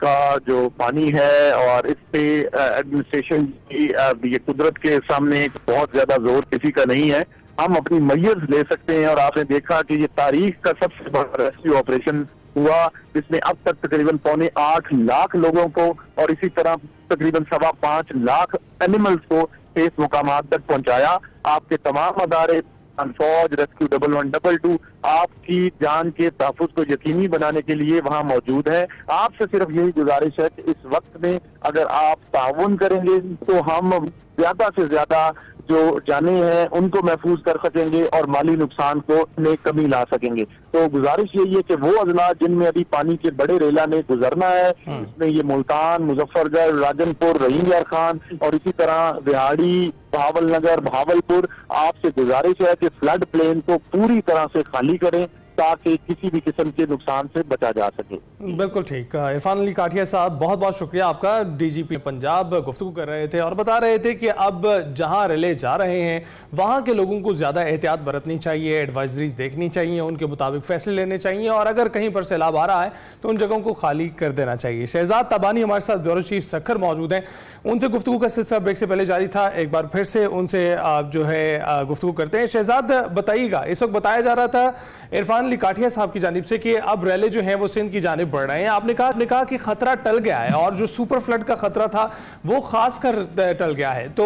O: का जो पानी है और इस पे एडमिनिस्ट्रेशन की ये कुदरत के सामने बहुत ज्यादा जोर किसी का नहीं है। हम अपनी मैयर्स ले सकते हैं और आपने देखा कि ये तारीख का सबसे बड़ा रेस्क्यू ऑपरेशन हुआ जिसमें अब तक तकरीबन 7.25 लाख लोगों को और इसी तरह तकरीबन 5.25 लाख एनिमल्स को इस मुकामात तक पहुंचाया। आपके तमाम अदारे, फौज, रेस्क्यू 1112 आपकी जान के तहफ़्फ़ुज़ को यकीनी बनाने के लिए वहाँ मौजूद है। आपसे सिर्फ यही गुजारिश है कि इस वक्त में अगर आप ताउन करेंगे तो हम ज्यादा से ज्यादा जो जाने हैं उनको महफूज कर सकेंगे और माली नुकसान को में कमी ला सकेंगे। तो गुजारिश यही है कि वो अजला जिनमें अभी पानी के बड़े रेला ने गुजरना है, इसमें ये मुल्तान, मुजफ्फरगढ़, राजनपुर, रहीम यार खान और इसी तरह बिहाड़ी, बहावलनगर, बहावलपुर, आपसे गुजारिश है कि फ्लड प्लेन को पूरी तरह से खाली करें ताकि किसी भी किस्म के नुकसान से बचा जा सके।
B: बिल्कुल ठीक। इरफान अली काठिया साहब, बहुत बहुत शुक्रिया आपका। डीजीपी पंजाब गुफ्तगू कर रहे थे और बता रहे थे कि अब जहां रिले जा रहे हैं वहां के लोगों को ज्यादा एहतियात बरतनी चाहिए, एडवाइजरीज देखनी चाहिए, उनके मुताबिक फैसले लेने चाहिए और अगर कहीं पर सैलाब आ रहा है तो उन जगहों को खाली कर देना चाहिए। शहजाद तबानी हमारे साथ ब्यूरो चीफ सक्खर मौजूद हैं, उनसे गुफ्तगू का सिलसिला ब्रेक से पहले जारी था, एक बार फिर से उनसे जो है गुफ्तगू करते हैं। शहजाद बताइएगा, इस वक्त बताया जा रहा था इरफान अली काठिया साहब की जानिब से कि अब रैले जो है वो सिंध की जानिब बढ़ रहे हैं। आपने कहा कि खतरा टल गया है और जो सुपर फ्लड का खतरा था वो खास कर टल गया है, तो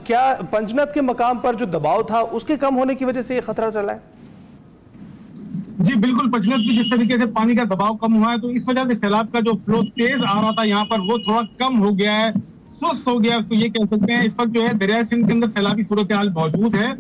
B: क्या पंजनत के मकाम पर जो दबाव था उसके कम होने की वजह से ये खतरा टला है?
N: जी बिल्कुल, पंजनत में जिस तरीके से पानी का दबाव कम हुआ है तो इस वजह से सैलाब का जो फ्लो तेज आ रहा था यहाँ पर वो थोड़ा कम हो गया है, सुस्त हो गया, उसको ये कह सकते हैं। इस वक्त जो है दरिया सिंध के अंदर सैलाबी सूरत हाल मौजूद है।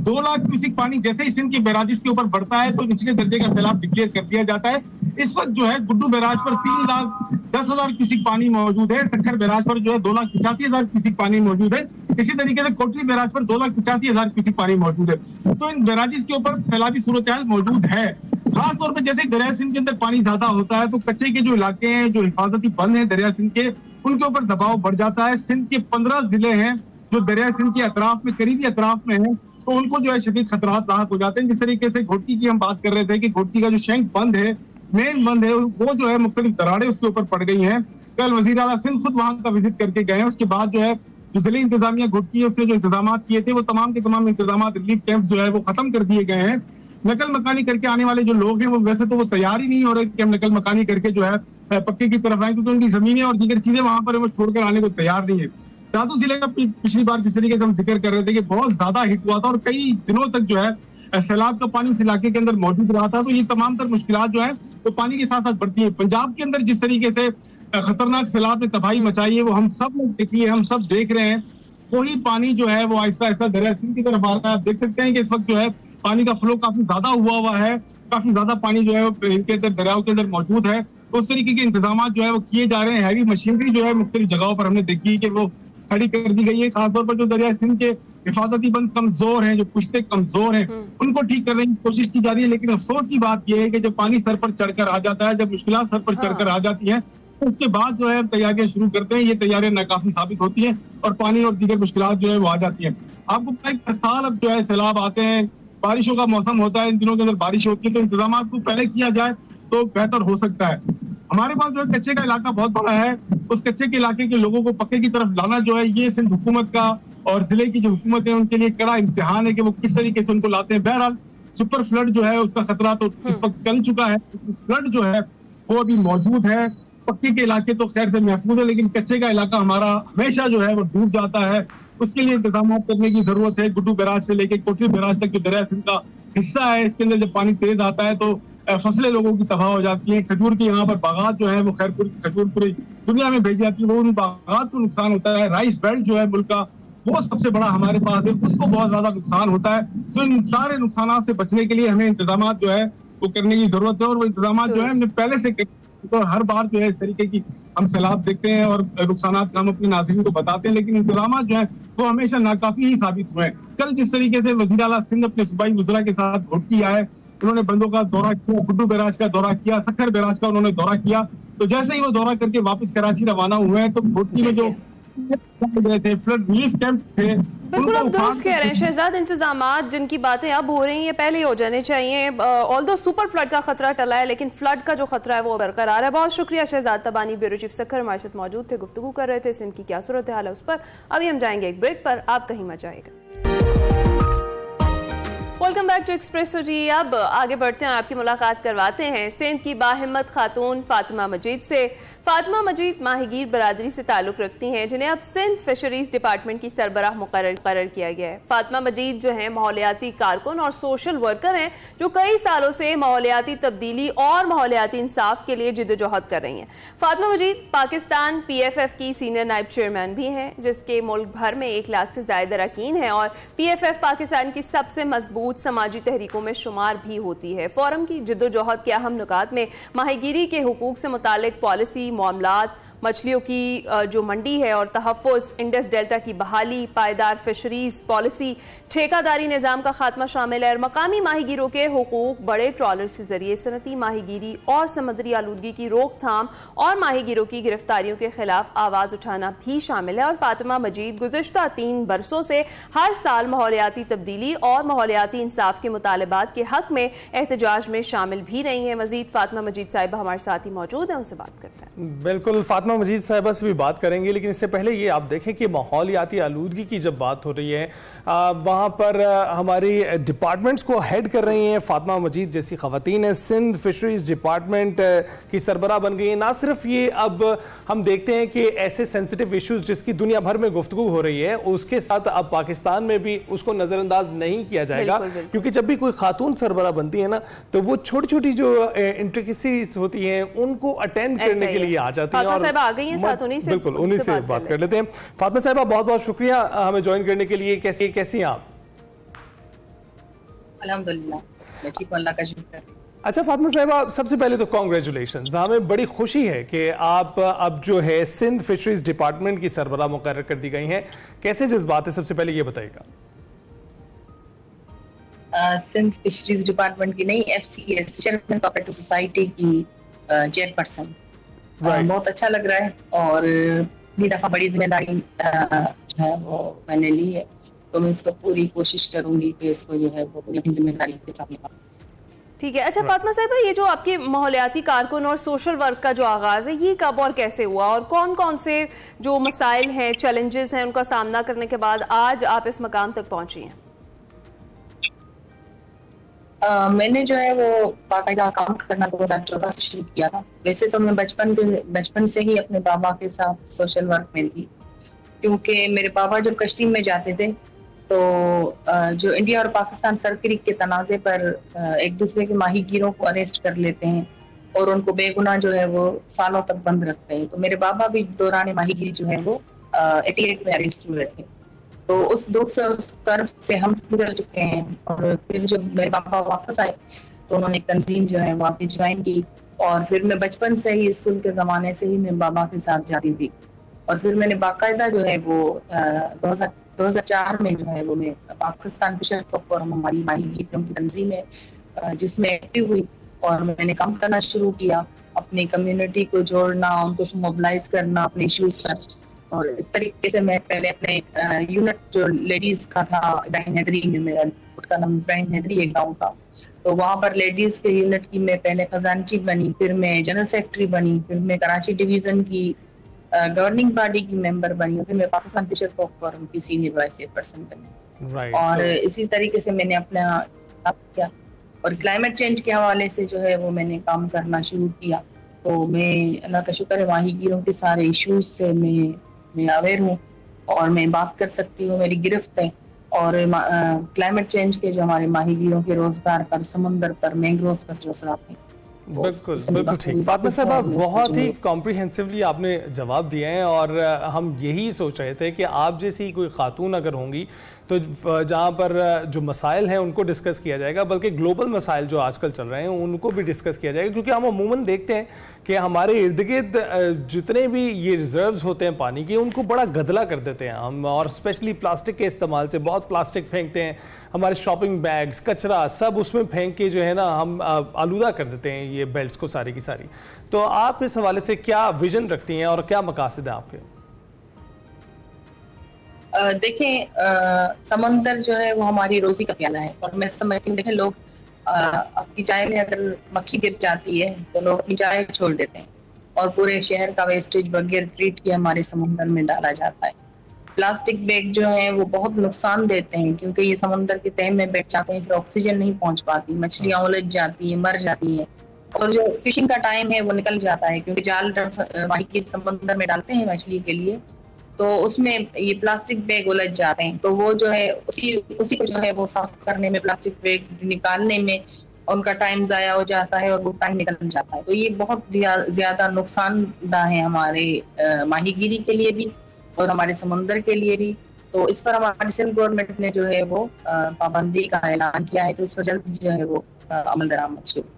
N: 2 लाख क्यूसिक पानी जैसे ही सिंध की बैराजेस के ऊपर बढ़ता है तो निचले दर्जे का सैलाब डिक्लेयर कर दिया जाता है। इस वक्त जो है गुड्डू बैराज पर 3,10,000 क्यूसिक पानी मौजूद है, सक्खर बैराज पर जो है 2,85,000 क्यूसिक पानी मौजूद है, इसी तरीके से कोटरी बैराज पर 2,85,000 क्यूसिक पानी मौजूद है। तो इन बैराजेस के ऊपर सैलाबी सूरत हाल मौजूद है। खास तौर पर जैसे दरिया सिंध के अंदर पानी ज्यादा होता है तो कच्चे के जो इलाके हैं, जो हिफाजती बंद है दरिया सिंध के, उनके ऊपर दबाव बढ़ जाता है। सिंध के 15 जिले हैं जो दरिया सिंध के अतराफ में, करीबी अतराफ में है, तो उनको जो है शदीद खतरात लाहक हो जाते हैं। जिस तरीके से घोटकी की हम बात कर रहे थे कि घोटकी का जो शैंक बंद है, मेन बंद है, वो जो है मुख्तलिफ दरारें उसके ऊपर पड़ गई हैं। कल वजीर आला सिंध खुद वहां का विजिट करके गए हैं। उसके बाद जो है जो जिले इंतजामिया घोटकी उसने जो इंतजाम किए थे वो तमाम के तमाम इंतजाम, रिलीफ कैंप जो है वो खत्म कर दिए गए हैं। नकल मकानी करके आने वाले जो लोग हैं वो वैसे तो वो तैयार ही नहीं हो रहे कि हम नकल मकानी करके जो है पक्के की तरफ आए, क्योंकि उनकी जमीनें और दीगर चीजें वहां पर वो छोड़कर आने को तैयार नहीं है। जादू जिले का पिछली बार जिस तरीके से हम जिक्र कर रहे थे कि बहुत ज्यादा हिट हुआ था और कई दिनों तक जो है सैलाब का पानी उस इलाके के अंदर मौजूद रहा था, तो ये तमाम तर मुश्किलात जो है वो पानी के साथ साथ बढ़ती है। पंजाब के अंदर जिस तरीके से खतरनाक सैलाब ने तबाही मचाई है वो हम सब लोग देखी है, हम सब देख रहे हैं। वही पानी जो है वो आहिस्ता आहिस्ता दरिया सिंध की तरफ आ रहा है। आप देख सकते हैं कि इस वक्त जो है पानी का फ्लो काफी ज्यादा हुआ है, काफी ज्यादा पानी जो है इनके अंदर दरियाओं के अंदर मौजूद है। तो उस तरीके के इंतजाम जो है वो किए जा रहे हैं। हैवी मशीनरी जो है मुख्तलिफ जगहों पर हमने देखी कि वो खड़ी कर दी गई है। खासतौर पर जो दरिया सिंध के हिफाजती बंद कमजोर हैं, जो पुश्ते कमजोर हैं, उनको ठीक करने की कोशिश की जा रही है। लेकिन अफसोस की बात यह है कि जब पानी सर पर चढ़कर आ जाता है, जब मुश्किलात सर पर चढ़कर आ जाती है, तो उसके बाद जो है तैयारियां शुरू करते हैं, ये तैयारियां नाकाफी साबित होती हैं और पानी और दीगर मुश्किलात जो है वो आ जाती है। आपको पता है हर साल अब जो है सैलाब आते हैं, बारिशों का मौसम होता है, इन दिनों के अंदर बारिश होती है, तो इंतजाम को पहले किया जाए तो बेहतर हो सकता है। हमारे पास जो है कच्चे का इलाका बहुत बड़ा है, उस कच्चे के इलाके के लोगों को पक्के की तरफ लाना जो है ये सिंध हुकूमत का और जिले की जो हुकूमत है उनके लिए कड़ा इम्तिहान है कि वो किस तरीके से उनको लाते हैं। बहरहाल सुपर फ्लड जो है उसका खतरा तो इस वक्त टल चुका है, फ्लड जो है वो अभी मौजूद है। पक्के के इलाके तो खैर से महफूज है, लेकिन कच्चे का इलाका हमारा हमेशा जो है वो डूब जाता है। उसके लिए इंतजाम करने की जरूरत है। गुड्डू बैराज से लेकर कोटरी बैराज तक जो दरिया सिंध का हिस्सा है, इसके अंदर जब पानी तेज आता है तो फसलें लोगों की तबाह हो जाती हैं। खजूर के यहाँ पर बागात जो है वो खैर खजूर पूरी दुनिया में भेजी जाती है, वो उन बागात को नुकसान होता है। राइस बेल्ट जो है मुल्क का वो सबसे बड़ा हमारे पास है, उसको बहुत ज्यादा नुकसान होता है। तो इन सारे नुकसान से बचने के लिए हमें इंतजाम जो है वो करने की जरूरत है और वो इंतजाम जो है हमने पहले से तो हर बार जो है इस तरीके की हम सैलाब देखते हैं और नुकसान हम अपने नाज़रीन को बताते हैं, लेकिन इंतजाम जो है वो हमेशा नाकाफी ही साबित हुए हैं। कल जिस तरीके से वज़ीर आला सिंध अपने सूबाई वज़रा के साथ घोटकी आए, उन्होंने बंदों का दौरा किया, गुड्डू बैराज का दौरा किया, सक्खर बैराज का उन्होंने दौरा किया, तो जैसे ही वो दौरा करके वापस कराची रवाना हुए हैं तो घोटकी में जो गए थे फ्लड रिलीफ कैंप थे,
A: बिल्कुल आप दुरुस्त कह रहे हैं शहजाद। इंतजामात जिनकी बातें अब हो रही हैं पहले ही हो जाने चाहिए। ऑल्दो सुपर फ्लड का खतरा टला है, लेकिन फ्लड का जो खतरा है वो बरकरार है। बहुत शुक्रिया शहजाद तबानी, ब्यूरो चीफ सक्खर हमारे साथ मौजूद थे, गुफ्तगू कर रहे थे सिंध की क्या सूरत हाल है उस पर। अभी हम जाएंगे एक ब्रेक पर, आप कहीं मत जाइएगा। वेलकम बैक टू एक्सप्रेसो जी। अब आगे बढ़ते हैं, आपकी मुलाकात करवाते हैं सिंध की बाहिम्मत खातून फातिमा मजीद से। फातिमा मजीद माहीगीर बरादरी से ताल्लुक़ रखती हैं, जिन्हें अब सिंध फिशरीज डिपार्टमेंट की सरबराह मुकर्रर किया गया है। फातिमा मजीद जो हैं माहौलियाती कारकुन और सोशल वर्कर हैं, जो कई सालों से माहौलियाती तब्दीली और माहौलियाती इंसाफ के लिए जिद्दोजहद कर रही हैं। फातिमा मजीद पाकिस्तान PFF की सीनियर नायब चेयरमैन भी हैं, जिसके मुल्क भर में 1 लाख से ज़्यादा अरकान हैं और PFF पाकिस्तान की सबसे मजबूत समाजी तहरीकों में शुमार भी होती है। फोरम की जिद्दोजहद के अहम नुकात में माहीगीरी के हुकूक से मुतालिक पॉलिसी, मामलात, मछलियों की जो मंडी है और तहफ़्फ़ुज़, इंडस डेल्टा की बहाली, पायदार फिशरीज पॉलिसी, ठेकादारी निज़ाम का खात्मा शामिल है और मकामी माहीगीरों के हुकूक, बड़े ट्रॉलर्स के जरिए सनती माहीगीरी और समुद्री आलूदगी की रोकथाम और माहीगीरों की गिरफ्तारियों के खिलाफ आवाज़ उठाना भी शामिल है। और फातिमा मजीद गुज़श्ता 3 बरसों से हर साल माहौलियाती तब्दीली और माहौलियाती इंसाफ के मुतालबात के हक में एहतजाज में शामिल भी रही हैं। मजीद फातिमा मजीद साहिबा हमारे साथ ही मौजूद हैं, उनसे बात करते हैं।
B: बिल्कुल, फातिमा मजीद साहिबा से भी बात करेंगे, लेकिन इससे पहले ये आप देखें कि माहौलियाती आलूदगी की जब बात हो रही है, वहाँ पर हमारी डिपार्टमेंट्स को हेड कर रही हैं फातिमा मजीद जैसी ख़वातीन हैं। सिंध फिशरीज डिपार्टमेंट की सरबराह बन गई है। ना सिर्फ ये, अब हम देखते हैं कि ऐसे सेंसिटिव इश्यूज जिसकी दुनिया भर में गुफ्तगू हो रही है, उसके साथ अब पाकिस्तान में भी उसको नज़रअंदाज नहीं किया जाएगा। क्योंकि जब भी कोई खातून सरबराह बनती है ना, तो वो छोटी छोटी जो इंट्रिकेसीज होती हैं उनको अटेंड करने के लिए आ जाती है। और
A: आ गई हैं साथ उन्हीं से,
B: बिल्कुल उन्हीं से बात कर लेते हैं। फातिमा साहिबा, बहुत बहुत शुक्रिया हमें ज्वाइन करने के लिए। कैसी हैं आप?
P: अल्हम्दुलिल्लाह मैं ठीक हूं, अल्लाह का शुक्र।
B: अच्छा फातिमा साहिबा, सबसे पहले तो कांग्रेचुलेशंस, हमें बड़ी खुशी है कि आप अब जो है सिंध फिशरीज डिपार्टमेंट की सरबराह मुकर्रर कर दी गई हैं। कैसे जज्बात है, सबसे पहले ये बताइएगा।
P: सिंध फिशरीज डिपार्टमेंट की नहीं, FCS फिशरमैन कोऑपरेटिव सोसाइटी की चेयरपर्सन, बहुत अच्छा लग रहा है और इतनी दफा बड़ी जिम्मेदारी जो है वो मैंने ली है, तो मैं इसको पूरी कोशिश करूंगी कि इसको जो है वो अपनी जिम्मेदारी के साथ निभाऊं।
A: ठीक है। अच्छा फातिमा साहिबा, ये जो आपके माहौलियाती कारकुन और सोशल वर्क का जो आगाज़ है, ये कब और कैसे हुआ और कौन कौन से जो मसाइल हैं, चैलेंजेस हैं, उनका सामना करने के बाद आज आप इस मकाम तक पहुंची हैं?
P: मैंने जो है वो बाकायदा काम करना 2014 से शुरू किया था। वैसे तो मैं बचपन से ही अपने बाबा के साथ सोशल वर्क में थी, क्योंकि मेरे बाबा जब कश्ती में जाते थे तो जो इंडिया और पाकिस्तान सरक्रीक के तनाज़े पर एक दूसरे के माहीगीरों को अरेस्ट कर लेते हैं और उनको बेगुनाह जो है वो सालों तक बंद रखते हैं। तो मेरे बाबा भी दौरान माहीगीरी जो है वो 88 में अरेस्ट हुए थे। तो उस दुख से, उस कर्ब से हम गुजर चुके हैं। और फिर जब मेरे पापा वापस आए तो उन्होंने तंजीम जो है वहाँ पे ज्वाइन की और फिर मैं बचपन से ही स्कूल के ज़माने से ही मैं बाबा के साथ जाती थी। और फिर मैंने बाकायदा जो है वो 2004 में जो है वो मैं पाकिस्तान फिशर फोरम, हमारी माहीगीरों की तंजीम है जिसमें एक्टिव हुई और मैंने काम करना शुरू किया, अपनी कम्युनिटी को जोड़ना, उनको मोबिलाइज करना अपने इश्यूज पर। और इस तरीके से मैं पहले अपने यूनिट जो लेडीज का था इब्राहिम हैदरी में, मेरा का नाम इब्राहिम हैदरी एक गाँव था, तो वहाँ पर लेडीज के यूनिट की मैं पहले खजानची बनी, फिर मैं जनरल सेक्रेटरी बनी, फिर मैं कराची डिवीजन की गवर्निंग बॉडी की मेंबर बनी, फिर मैं पाकिस्तान फिशर फोरम की सीनियर वाइस चेयरपर्सन बनी। और इसी तरीके से मैंने अपना काम किया और क्लाइमेट चेंज के हवाले से जो है वो मैंने काम करना शुरू किया। तो मैं, अल्लाह का शुक्र है, माहीगीरों के सारे इश्यूज से मैं अवेयर हूँ और मैं बात कर सकती हूँ, मेरी गिरफ्त है। और क्लाइमेट चेंज के जो हमारे माहीगीरों के रोजगार पर, समंदर पर, मैंग्रोव्स पर जो असरात हैं,
B: बिल्कुल बिल्कुल ठीक। फातिमा साहिबा, बहुत ही कॉम्प्रिहेंसिवली आपने जवाब दिए हैं और हम यही सोच रहे थे कि आप जैसी कोई खातून अगर होंगी तो जहाँ पर जो मसाइल हैं उनको डिस्कस किया जाएगा, बल्कि ग्लोबल मसाइल जो आजकल चल रहे हैं उनको भी डिस्कस किया जाएगा। क्योंकि हम अमूमन देखते हैं कि हमारे इर्द गिर्द जितने भी ये रिजर्व्स होते हैं पानी के, उनको बड़ा गदला कर देते हैं हम, और स्पेशली प्लास्टिक के इस्तेमाल से बहुत प्लास्टिक फेंकते हैं, हमारे शॉपिंग बैग्स, कचरा सब उसमें फेंक के जो है ना हम आलूदा कर देते हैं ये बेल्ट्स को सारी की सारी। तो आप इस हवाले से क्या विजन रखती हैं और क्या मकासद है आपके?
P: देखें, समंदर जो है वो हमारी रोजी का प्याला है और मैं समझती हूँ, देखें लोग अपनी चाय में अगर मक्खी गिर जाती है तो लोग अपनी चाय छोड़ देते हैं और पूरे शहर का वेस्टेज बगैर ट्रीट किए हमारे समुंदर में डाला जाता है। प्लास्टिक बैग जो है वो बहुत नुकसान देते हैं क्योंकि ये समुंदर के तह में बैठ जाते हैं, फिर ऑक्सीजन नहीं पहुंच पाती, मछलियां उलझ जाती है, मर जाती है। और जो फिशिंग का टाइम है वो निकल जाता है, क्योंकि जाल माही समंदर में डालते हैं मछली के लिए, तो उसमें ये प्लास्टिक बैग उलझ जाते हैं, तो वो जो है उसी को जो है वो साफ करने में, प्लास्टिक बैग निकालने में उनका टाइम जाया हो जाता है और वो टाइम निकल जाता है। तो ये बहुत ज्यादा नुकसानदा है हमारे माहीगीरी के लिए भी और हमारे समुद्र के लिए भी। तो इस पर हमारी सिंध गवर्नमेंट ने जो है वो पाबंदी का ऐलान किया है, तो इस पर जल्द जो है वो अमल दरामद शुरू।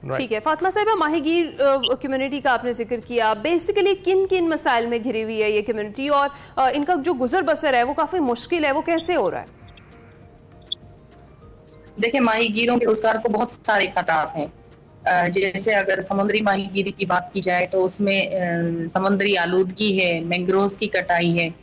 A: ठीक है फातिमा साहिबा, माहीगीर कम्युनिटी का आपने जिक्र किया, बेसिकली किन किन मसाइल में घिरी हुई है ये कम्युनिटी और इनका जो गुजर बसर है वो काफी मुश्किल है, वो कैसे हो रहा है?
P: देखिए, माहीगीरों के रोजगार को बहुत सारे खतरात हैं। जैसे अगर समुद्री माहीगीरी की बात की जाए तो उसमें समुद्री आलूदगी है, मैंग्रोव्स की कटाई है।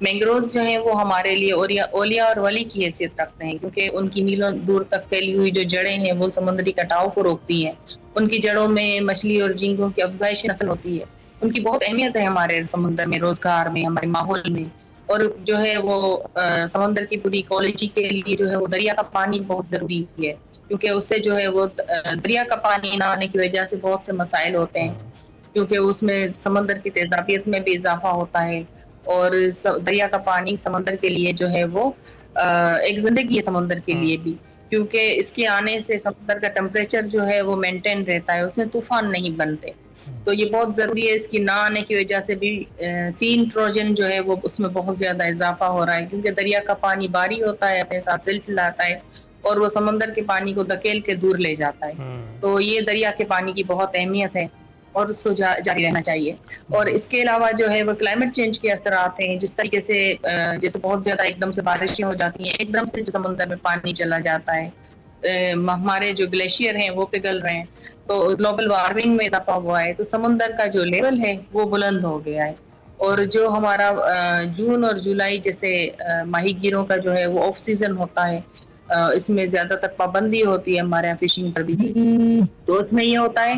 P: मैंग्रोव्स जो है वो हमारे लिए ओलिया और वली की हैसियत रखते हैं, क्योंकि उनकी मीलों दूर तक फैली हुई जो जड़ें हैं वो समुद्री कटाव को रोकती हैं। उनकी जड़ों में मछली और झींगों की अफजाइश नस्ल होती है। उनकी बहुत अहमियत है हमारे समुद्र में, रोजगार में, हमारे माहौल में। और जो है वो समुद्र की पूरी इकोलॉजी के लिए जो है वो दरिया का पानी बहुत जरूरी है, क्योंकि उससे जो है वो दरिया का पानी ना आने की वजह से बहुत से मसाइल होते हैं, क्योंकि उसमें समुद्र की तेजाबियत में भी इजाफा होता है। और दरिया का पानी समुद्र के लिए जो है वो एक जिंदगी है समुद्र के लिए भी, क्योंकि इसके आने से समुद्र का टेम्परेचर जो है वो मेंटेन रहता है, उसमें तूफान नहीं बनते। तो ये बहुत जरूरी है। इसकी ना आने की वजह से भी सी नाइट्रोजन जो है वो उसमें बहुत ज्यादा इजाफा हो रहा है, क्योंकि दरिया का पानी भारी होता है, अपने साथ सिल्ट लाता है और वो समुद्र के पानी को धकेल के दूर ले जाता है। तो ये दरिया के पानी की बहुत अहमियत है और उसको जारी रहना चाहिए। और इसके अलावा जो है वो क्लाइमेट चेंज के असरात हैं, जिस तरीके से जैसे बहुत ज्यादा एकदम से बारिशें हो जाती हैं, एकदम से जो समुद्र में पानी चला जाता है, हमारे जो ग्लेशियर हैं वो पिघल रहे हैं, तो ग्लोबल वार्मिंग में इजाफा हुआ है, तो समुद्र का जो लेवल है वो बुलंद हो गया है। और जो हमारा जून और जुलाई जैसे माहीगीरों का जो है वो ऑफ सीजन होता है, इसमें ज्यादातर पाबंदी होती है हमारे यहाँ फिशिंग पर भी। तो उसमें ये होता है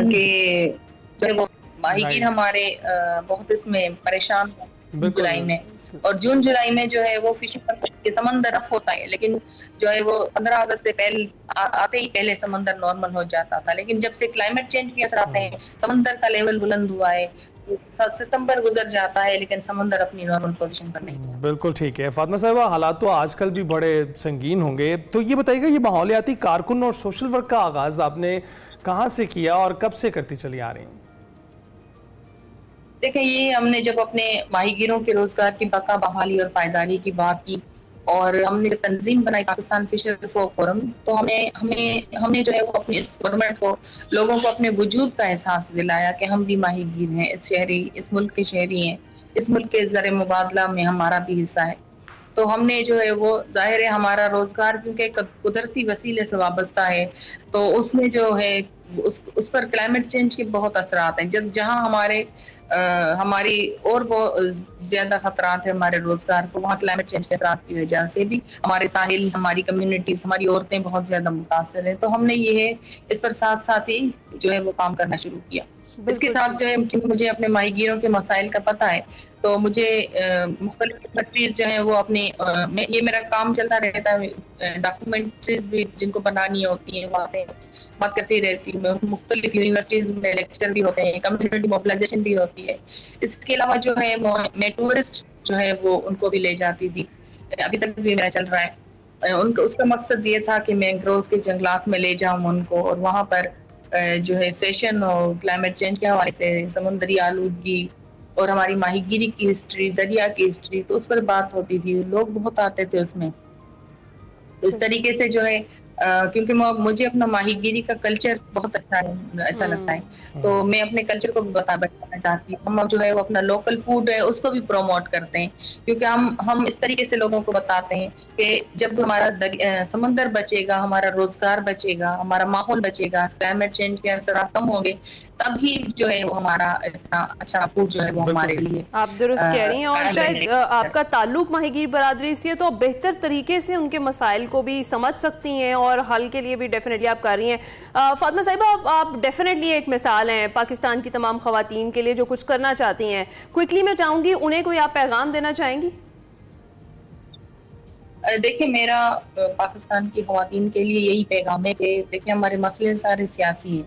P: कि जो वो माहीगीर हमारे बहुत इसमें परेशान जुलाई में, और जून जुलाई में जो है वो फिशिंग पर समंदर रफ होता है, लेकिन जो है वो 15 अगस्त से पहले आते ही पहले समंदर नॉर्मल हो जाता था। लेकिन जब से क्लाइमेट चेंज के असर आते हैं, समंदर का लेवल बुलंद हुआ है, सितंबर गुजर जाता है लेकिन समंदर अपनी नॉर्मल पोजीशन पर नहीं।
B: बिल्कुल ठीक है फातिमा साहिबा, हालात तो आजकल भी बड़े संगीन होंगे, तो ये बताइएगा ये माहौलियाती कारकुन और सोशल वर्क का आगाज आपने कहाँ से किया और कब से करती चली आ रही हैं?
P: देखिए, ये हमने जब अपने माहीगीरों के रोजगार की बका बहाली और पायदारी की बात की और हमने जब तंजीम बनाई पाकिस्तान फिशर folk फोरम, तो हमने जो है वो अपनी इस गवर्नमेंट को, लोगों को अपने वजूद का एहसास दिलाया कि हम भी माहीगीर हैं, इस मुल्क के शहरी हैं, इस मुल्क के ज़र मुबादला में हमारा भी हिस्सा है। तो हमने जो है वो जाहिर है हमारा रोजगार क्योंकि कुदरती वसीले से वाबस्ता है, तो उसमें जो है उस पर क्लाइमेट चेंज के बहुत असरात हैं। जहाँ हमारी और बहुत ज्यादा खतरात है हमारे रोजगार को, वहाँ क्लाइमेट चेंज के असरात की वजह से भी हमारे साहिल, हमारी कम्युनिटीज, हमारी औरतें बहुत ज्यादा मुतासर हैं। तो हमने ये इस पर साथ साथ ही जो है वो काम करना शुरू किया। इसके साथ जो है क्योंकि मुझे अपने माहीगीरों के मसाइल का पता है, तो मुझे मुख्तलिफ इंडस्ट्रीज जो है वो अपने ये मेरा काम चलता रहता है, डॉक्यूमेंट्रीज भी जिनको बनानी होती है वहाँ पे बात करती रहती हूँ। मुख्तलिफ यूनिवर्सिटीज में लेक्चर भी होते हैं, कम्युनिटी मोबिलाइजेशन भी होती है। इसके अलावा जो है मैं टूरिस्ट जो है वो उनको भी ले जाती थी, अभी तक भी मेरा चल रहा है। उसका मकसद ये था कि मैंग्रोव्स के जंगलात में ले जाऊँ उनको, और वहाँ पर जो है सेशन और क्लाइमेट चेंज के हवाले से समुद्री आलूदगी और हमारी माहीगीरी की हिस्ट्री, दरिया की हिस्ट्री, तो उस पर बात होती थी। लोग बहुत आते थे उसमें। इस तरीके से जो है क्योंकि मुझे अपना माहीगीरी का कल्चर बहुत अच्छा लगता है, तो मैं अपने कल्चर को भी बताना चाहती हूँ। हम जो है वो अपना लोकल फूड है उसको भी प्रमोट करते हैं, क्योंकि हम इस तरीके से लोगों को बताते हैं कि जब हमारा समंदर बचेगा, हमारा रोजगार बचेगा, हमारा माहौल बचेगा, क्लाइमेट चेंज के असर कम होंगे, तभी जो है वो हमारा इतना अच्छा फूड जो है वो हमारे लिए।
A: आप दुरुस्त कह रही हैं, और शायद आपका ताल्लुक माहीगीर बरादरी से है, तो आप बेहतर तरीके से उनके मसाइल को भी समझ सकती हैं और हल के लिए भी डेफिनेटली आप कर रही हैं। फातिमा साहिबा, आप डेफिनेटली एक मिसाल हैं पाकिस्तान की तमाम खवातीन के लिए जो कुछ करना चाहती हैं। क्विकली मैं चाहूंगी उन्हें कोई आप पैगाम देना चाहेंगी?
P: देखिए, मेरा पाकिस्तान की ख़वातीन के लिए यही पैगाम है कि देखिए, हमारे मसले सारे सियासी हैं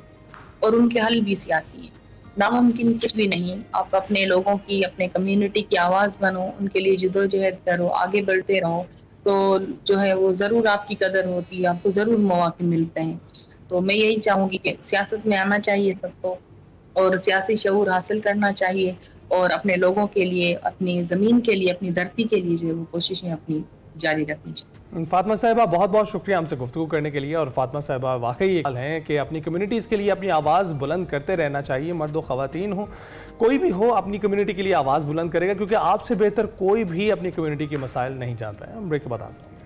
P: और उनके हल भी सियासी हैं। नामुमकिन कुछ भी नहीं है। आप अपने लोगों की, अपने कम्युनिटी की आवाज़ बनो, उनके लिए जदोजहद करो, आगे बढ़ते रहो, तो जो है वो ज़रूर आपकी कदर होती है, आपको ज़रूर मौके मिलते हैं। तो मैं यही चाहूँगी कि सियासत में आना चाहिए सबको और सियासी शऊर हासिल करना चाहिए और अपने लोगों के लिए, अपनी ज़मीन के लिए, अपनी धरती के लिए जो है वो कोशिशें अपनी जारी रखनी चाहिए।
B: फातिमा साहिबा, बहुत बहुत शुक्रिया हमसे गुफ्तगू करने के लिए। और फातिमा साहिबा वाकई ये हाल है कि अपनी कम्युनिटीज़ के लिए अपनी आवाज़ बुलंद करते रहना चाहिए। मर्द व ख़वातीन हो, कोई भी हो, अपनी कम्युनिटी के लिए आवाज़ बुलंद करेगा, क्योंकि आपसे बेहतर कोई भी अपनी कम्युनिटी के मसाइल नहीं जानता है। हम ब्रेक के बाद आ सकते हैं।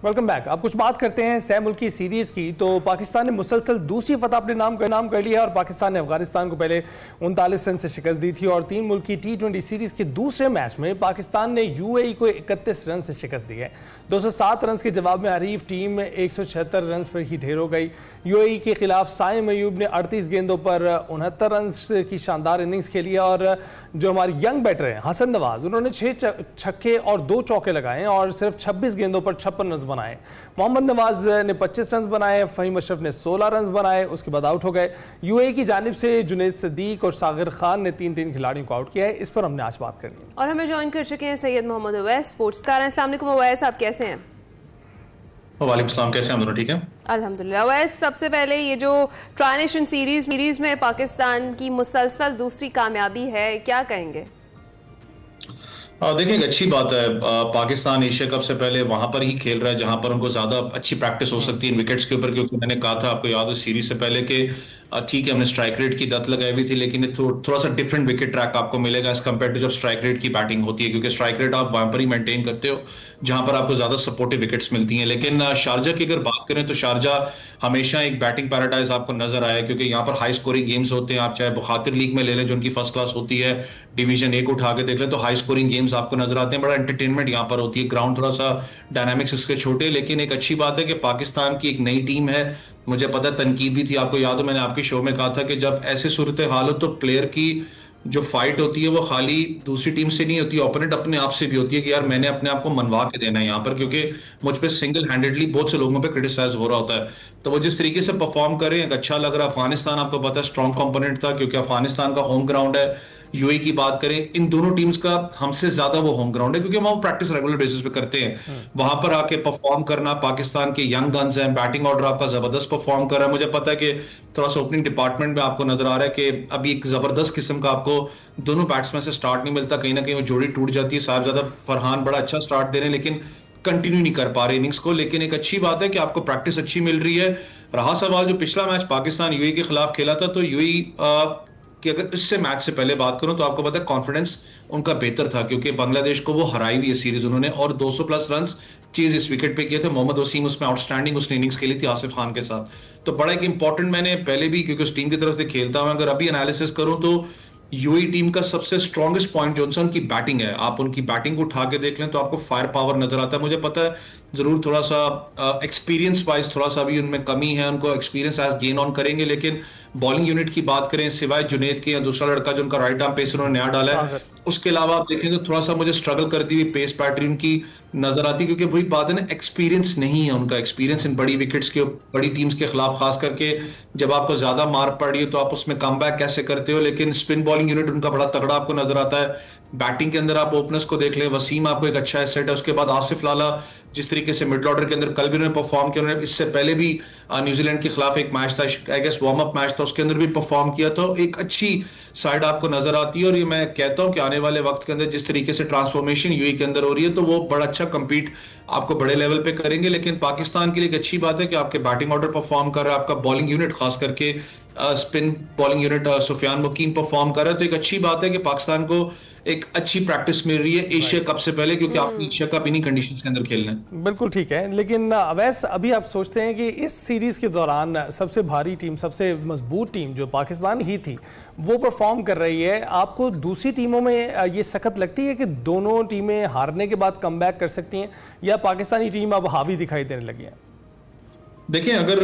B: Welcome back. अब कुछ बात करते हैं सह मुल्की सीरीज़ की। तो पाकिस्तान ने मुसलसल दूसरी फतह अपने नाम कर लिया है और पाकिस्तान ने अफगानिस्तान को पहले 39 रन से शिकस्त दी थी और 3 मुल्की T20 सीरीज़ के दूसरे मैच में पाकिस्तान ने UAE को 31 रन से शिकस्त दी है। 207 रन के जवाब में हरीफ टीम 176 रन पर ही ढेर हो गई। UAE के खिलाफ साइम अयूब ने 38 गेंदों पर 69 रन की शानदार इनिंग्स खेली और जो हमारे यंग बैटर हैं हसन नवाज, उन्होंने 6 छक्के और 2 चौके लगाए और सिर्फ 26 गेंदों पर 56 रन बनाए। मोहम्मद नवाज ने 25 रन बनाए, फ़हीम अशरफ ने 16 रन बनाए, उसके बाद आउट हो गए। UAE की जानिब से जुनैद सदीक और सागिर खान ने 3-3 खिलाड़ियों को आउट किया है। इस पर हमने आज बात करनी है
A: और हमें ज्वाइन कर चुके हैं सैयद मोहम्मद अवैस, स्पोर्ट्सकार हैं। अस्सलाम वालेकुम अवैस, आप कैसे हैं?
Q: वालेकुम सलाम, कैसे हैं हम दोनों? ठीक है
A: अल्हम्दुलिल्लाह। अवैस, सबसे पहले ये जो ट्राई नेशन सीरीज में पाकिस्तान की मुसलसल दूसरी कामयाबी है, क्या कहेंगे?
Q: देखिए, एक अच्छी बात है। पाकिस्तान एशिया कप से पहले वहां पर ही खेल रहा है जहां पर उनको ज्यादा अच्छी प्रैक्टिस हो सकती है इन विकेट्स के ऊपर, क्योंकि मैंने कहा था आपको याद है सीरीज से पहले कि ठीक है हमने स्ट्राइक रेट की दत लगाई हुई थी, लेकिन थोड़ा सा डिफरेंट विकेट ट्रैक आपको मिलेगा एज कम्पेयर टू जब स्ट्राइक रेट की बैटिंग होती है, क्योंकि स्ट्राइक रेट आप वहां पर ही मेंटेन करते हो जहां पर आपको ज्यादा सपोर्टिव विकेट्स मिलती हैं। लेकिन शारजा की अगर बात करें तो शारजा हमेशा एक बैटिंग पैराडाइज आपको नजर आया, क्योंकि यहाँ पर हाई स्कोरिंग गेम्स होते हैं। आप चाहे बुखातिर लीग में ले लें जो उनकी फर्स्ट क्लास होती है, डिवीजन 1 उठा के देख लें तो हाई स्कोरिंग गेम्स आपको नजर आते हैं। बड़ा एंटरटेनमेंट यहाँ पर होती है। ग्राउंड थोड़ा सा डायनामिक्स इसके छोटे, लेकिन एक अच्छी बात है कि पाकिस्तान की एक नई टीम है। मुझे पता है तनकीद भी थी, आपको याद हो मैंने आपके शो में कहा था कि जब ऐसे सूरत हाल हो तो प्लेयर की जो फाइट होती है वो खाली दूसरी टीम से नहीं होती, ओपोनेंट अपने आप से भी होती है कि यार मैंने अपने आप को मनवा के देना है यहाँ पर, क्योंकि मुझ पे सिंगल हैंडेडली बहुत से लोगों पे क्रिटिसाइज हो रहा होता है। तो वो जिस तरीके से परफॉर्म करें एक अच्छा लग रहा। अफगानिस्तान आपको पता है स्ट्रॉन्ग कंपोनेंट था, क्योंकि अफगानिस्तान का होम ग्राउंड है। UAE की बात करें, इन दोनों टीम्स का हमसे ज्यादा वो होम ग्राउंड है, क्योंकि हम प्रैक्टिस रेगुलर बेसिस पे करते हैं। वहां पर आके परफॉर्म करना, पाकिस्तान के यंग गन्स हैं, बैटिंग ऑर्डर आपका जबरदस्त परफॉर्म कर रहा है। मुझे पता है कि थोड़ा सा ओपनिंग डिपार्टमेंट में आपको नजर आ रहा है कि अभी एक जबरदस्त किस्म का आपको दोनों बैट्समैन से स्टार्ट नहीं मिलता, कहीं ना कहीं वो जोड़ी टूट जाती है। साहिबजादा फरहान बड़ा अच्छा स्टार्ट दे रहे हैं लेकिन कंटिन्यू नहीं कर पा रहे इनिंग्स को। लेकिन एक अच्छी बात है कि आपको प्रैक्टिस अच्छी मिल रही है। रहा सवाल जो पिछला मैच पाकिस्तान UAE के खिलाफ खेला था, तो UAE कि अगर इससे मैच से पहले बात करूं तो आपको पता है कॉन्फिडेंस उनका बेहतर था, क्योंकि बांग्लादेश को वो हराई हुई है सीरीज उन्होंने और 200 प्लस रन चीज इस विकेट पे किए थे। मोहम्मद वसीम उसमें आउटस्टैंडिंग उसने इनिंग्स खेली थी आसिफ खान के साथ। तो बड़ा एक इंपॉर्टेंट, मैंने पहले भी क्योंकि उस टीम की तरफ से खेलता हूं, अगर अभी एनालिसिस करूं तो UAE टीम का सबसे स्ट्रॉन्गेस्ट पॉइंट जो उनकी बैटिंग है। आप उनकी बैटिंग को उठा के देख लें तो आपको फायर पावर नजर आता है। मुझे पता है जरूर थोड़ा सा एक्सपीरियंस वाइज थोड़ा सा भी उनमें कमी है, उनको एक्सपीरियंस एज गेन ऑन करेंगे। लेकिन बॉलिंग यूनिट की बात करें, सिवाय जुनैद के या दूसरा लड़का जो उनका राइट आर्म पेसर उन्होंने नया डाला है, उसके अलावा आप देखें तो थोड़ा सा मुझे स्ट्रगल करती हुई पेस पैटर्न की नजर आती, क्योंकि वही बात है ना, एक्सपीरियंस नहीं है उनका। एक्सपीरियंस इन बड़ी विकेट्स के बड़ी टीम्स के खिलाफ, खास करके जब आपको ज्यादा मार पड़ रही है तो आप उसमें कमबैक कैसे करते हो। लेकिन स्पिन बॉलिंग यूनिट उनका बड़ा तगड़ा आपको नजर आता है। बैटिंग के अंदर आप ओपनर्स को देख लें, वसीम आपको एक अच्छा एसेट है। उसके बाद आसिफ लाला जिस तरीके से मिडिल ऑर्डर के अंदर कल भी उन्होंने परफॉर्म किया, उन्होंने इससे पहले भी न्यूजीलैंड के खिलाफ एक मैच था, I guess warm up match था, उसके अंदर भी परफॉर्म किया। तो एक अच्छी साइड आपको नजर आती है और ये मैं कहता हूं कि आने वाले वक्त के अंदर जिस तरीके से ट्रांसफॉर्मेशन UAE के अंदर हो रही है तो वो बड़ा अच्छा कंपीट आपको बड़े लेवल पे करेंगे। लेकिन पाकिस्तान के लिए एक अच्छी बात है कि आपके बैटिंग ऑर्डर परफॉर्म कर रहा है, आपका बॉलिंग यूनिट खास करके स्पिन बॉलिंग यूनिट सुफियान मुकीम परफॉर्म कर रहा है। तो एक अच्छी बात है कि पाकिस्तान को एक अच्छी प्रैक्टिस मिल रही है एशिया कप से पहले, क्योंकि आपने एशिया कप इन्हीं कंडीशंस के अंदर खेलना है।
B: बिल्कुल ठीक है। लेकिन अवैस, अभी आप सोचते हैं कि इस सीरीज के दौरान सबसे भारी टीम, सबसे मजबूत टीम जो पाकिस्तान ही थी वो परफॉर्म कर रही है, आपको दूसरी टीमों में ये सख्त लगती है कि दोनों टीमें हारने के बाद कमबैक कर सकती हैं, या पाकिस्तानी टीम अब हावी दिखाई देने लगी है?
Q: देखिए, अगर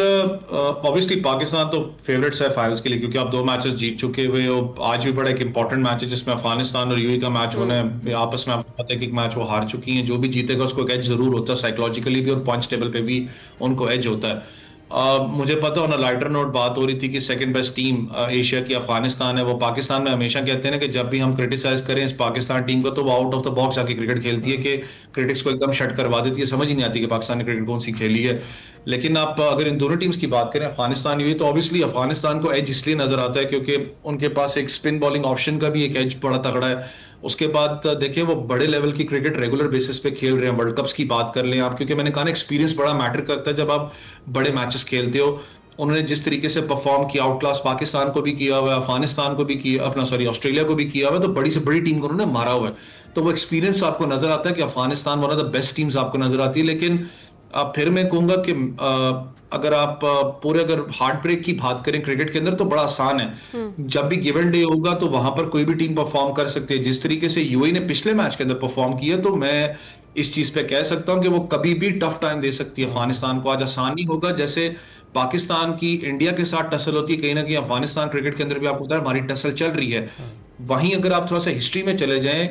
Q: ऑब्वियसली पाकिस्तान तो फेवरेट्स है फाइनल्स के लिए, क्योंकि आप 2 मैचेस जीत चुके हुए हो। आज भी बड़ा एक इंपॉर्टेंट मैच है जिसमें अफगानिस्तान और यूएई का मैच होना है आपस में। आपको पता है कि एक मैच वो हार चुकी हैं, जो भी जीतेगा उसको एक एज जरूर होता है साइकोलॉजिकली भी और पॉइंट्स टेबल पे भी उनको एज होता है। मुझे पता होना लाइटर नोट बात हो रही थी कि सेकंड बेस्ट टीम एशिया की अफगानिस्तान है। वो पाकिस्तान में हमेशा कहते हैं ना कि जब भी हम क्रिटिसाइज करें इस पाकिस्तान टीम को तो वो आउट ऑफ द बॉक्स आके क्रिकेट खेलती है कि क्रिटिक्स को एकदम शट करवा देती है। समझ ही नहीं आती कि पाकिस्तान ने क्रिकेट कौन सी खेली है। लेकिन आप अगर इन दोनों टीम्स की बात करें अफगानिस्तान ये, तो ऑब्वियसली अफगानिस्तान को एज इसलिए नजर आता है क्योंकि उनके पास एक स्पिन बॉलिंग ऑप्शन का भी एक एज बड़ा तगड़ा है। उसके बाद देखिए वो बड़े लेवल की क्रिकेट रेगुलर बेसिस पे खेल रहे हैं। वर्ल्ड कप्स की बात कर लें आप, क्योंकि मैंने कहा ना एक्सपीरियंस बड़ा मैटर करता है जब आप बड़े मैचेस खेलते हो। उन्होंने जिस तरीके से परफॉर्म किया, आउट क्लास पाकिस्तान को भी किया हुआ है, अफगानिस्तान को भी किया, ऑस्ट्रेलिया को भी किया हुआ है, तो बड़ी से बड़ी टीम को उन्होंने मारा हुआ है। तो वो एक्सपीरियंस आपको नजर आता है कि Afghanistan one of the best teams आपको नजर आती है। लेकिन फिर मैं कहूंगा कि अगर आप पूरे अगर हार्ट ब्रेक की बात करें क्रिकेट के अंदर तो बड़ा आसान है। जब भी गिवन डे होगा तो वहां पर कोई भी टीम परफॉर्म कर सकती है। जिस तरीके से यूएई ने पिछले मैच के अंदर परफॉर्म किया, तो मैं इस चीज पे कह सकता हूं कि वो कभी भी टफ टाइम दे सकती है अफगानिस्तान को। आज आसान नहीं होगा, जैसे पाकिस्तान की इंडिया के साथ टसल होती है, कहीं ना कहीं अफगानिस्तान क्रिकेट के अंदर भी आपको पता है हमारी टसल चल रही है। वहीं अगर आप थोड़ा सा हिस्ट्री में चले जाएं,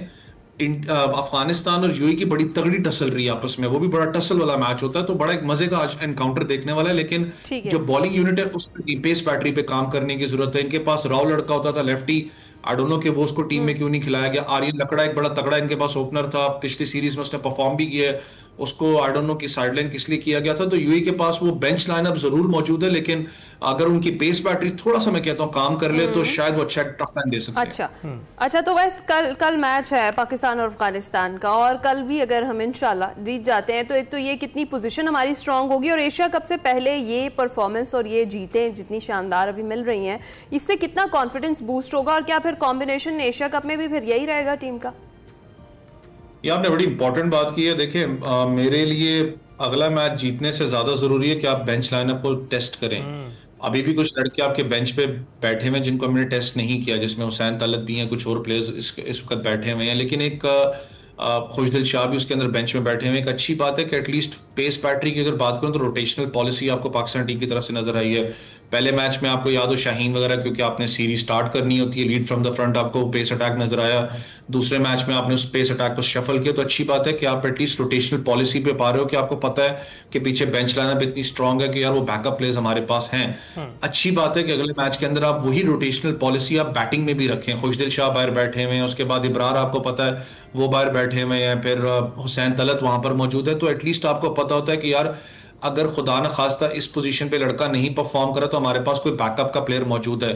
Q: अफगानिस्तान और यूएई की बड़ी तगड़ी टसल रही है आपस में, वो भी बड़ा टसल वाला मैच होता है। तो बड़ा एक मजे का आज एनकाउंटर देखने वाला है। लेकिन जो बॉलिंग यूनिट है उस पर पेस बैटरी पे काम करने की जरूरत है। इनके पास राव लड़का होता था लेफ्टी, आई डोंट नो कि वो उसको टीम में क्यों नहीं खिलाया गया। आर्यन लकड़ा एक बड़ा तगड़ा इनके पास ओपनर था, पिछली सीरीज में उसने परफॉर्म भी किया है, उसको आई डोंट नो कि साइडलाइन किस लिए किया गया था। तो यूएई के पास वो बेंच लाइनअप जरूर मौजूद है, लेकिन अगर उनकी पेस बैटरी थोड़ा सा मैं कहता हूँ काम कर ले तो शायद वो अच्छा टफ टाइम दे सकते हैं।
A: अच्छा, तो बस कल मैच है पाकिस्तान और अफगानिस्तान का, और कल भी अगर हम इंशाल्लाह जीत जाते हैं तो एक तो ये कितनी पोजीशन हमारी स्ट्रांग होगी, और एशिया कप से पहले ये परफॉर्मेंस और ये जीतें जितनी शानदार अभी मिल रही हैं, इससे कितना कॉन्फिडेंस बूस्ट होगा, और क्या फिर कॉम्बिनेशन एशिया कप में भी फिर यही रहेगा टीम का?
Q: ये आपने बड़ी इंपॉर्टेंट बात की है। देखिए मेरे लिए अगला मैच जीतने से ज्यादा जरूरी है कि आप बेंच लाइनअप को टेस्ट करें। अभी भी कुछ लड़के आपके बेंच पे बैठे हुए जिनको हमने टेस्ट नहीं किया, जिसमें हुसैन तलत भी हैं, कुछ और प्लेयर्स इस वक्त बैठे हुए हैं, लेकिन एक खुशदिल शाह भी उसके अंदर बेंच में बैठे हुए। एक अच्छी बात है कि एटलीस्ट पेस बैटरी की अगर बात करूं तो रोटेशनल पॉलिसी आपको पाकिस्तान टीम की तरफ से नजर आई है। पहले मैच में आपको याद हो शाहीन वगैरह, क्योंकि आपने सीरीज स्टार्ट करनी होती है, लीड फ्रॉम द फ्रंट आपको पेस अटैक नजर आया। दूसरे मैच में आपने उस पेस अटैक को शफल किया, तो अच्छी बात है कि आप एटलीस्ट रोटेशनल पॉलिसी पे पा रहे हो कि आपको पता है कि पीछे बेंच लाइनअप इतनी स्ट्रांग है कि यार वो बैकअप प्लेयर्स हमारे पास हैं। अच्छी बात है कि अगले मैच के अंदर आप वही रोटेशनल पॉलिसी आप बैटिंग में भी रखें। खुशदिल शाह बाहर बैठे हुए हैं, उसके बाद इब्रार आपको पता है वो बाहर बैठे हुए हैं, फिर हुसैन तलत वहां पर मौजूद है। तो एटलीस्ट आपको पता होता है कि यार अगर खुदा न खास्ता इस पोजीशन पे लड़का नहीं परफॉर्म करा तो हमारे पास कोई बैकअप का प्लेयर मौजूद है।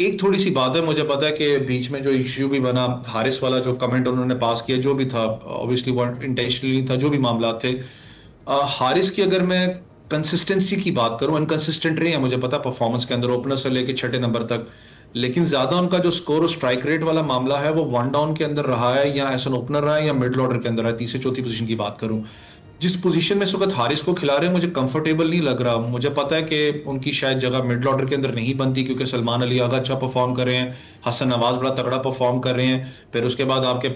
Q: एक थोड़ी सी बात है, मुझे पता है कि बीच में जो इश्यू भी बना, हारिस वाला जो कमेंट उन्होंने पास किया, जो भी था ऑब्वियसली वो इंटेंशनली था, जो भी मामला थे, हारिस की अगर मैं कंसिस्टेंसी की बात करूं, इनकंसिस्टेंट रहे हैं मुझे पता परफॉर्मेंस के अंदर, ओपनर से लेकर 6 नंबर तक, लेकिन ज्यादा उनका जो स्कोर और स्ट्राइक रेट वाला मामला है वो 1 डाउन के अंदर रहा है, या एज एन ओपनर रहा है, या मिडिल ऑर्डर के अंदर है। तीसरी चौथी पोजीशन की बात करूं, जिस पोजीशन में इस वक्त हारिस को खिला रहे हैं मुझे कंफर्टेबल नहीं लग रहा। मुझे पता है कि उनकी शायद जगह मिडिल ऑर्डर के अंदर नहीं बनती, क्योंकि सलमान अली आगा अच्छा परफॉर्म कर रहे हैं, हसन नवाज बड़ा तगड़ा परफॉर्म कर रहे हैं, फिर उसके बाद आपके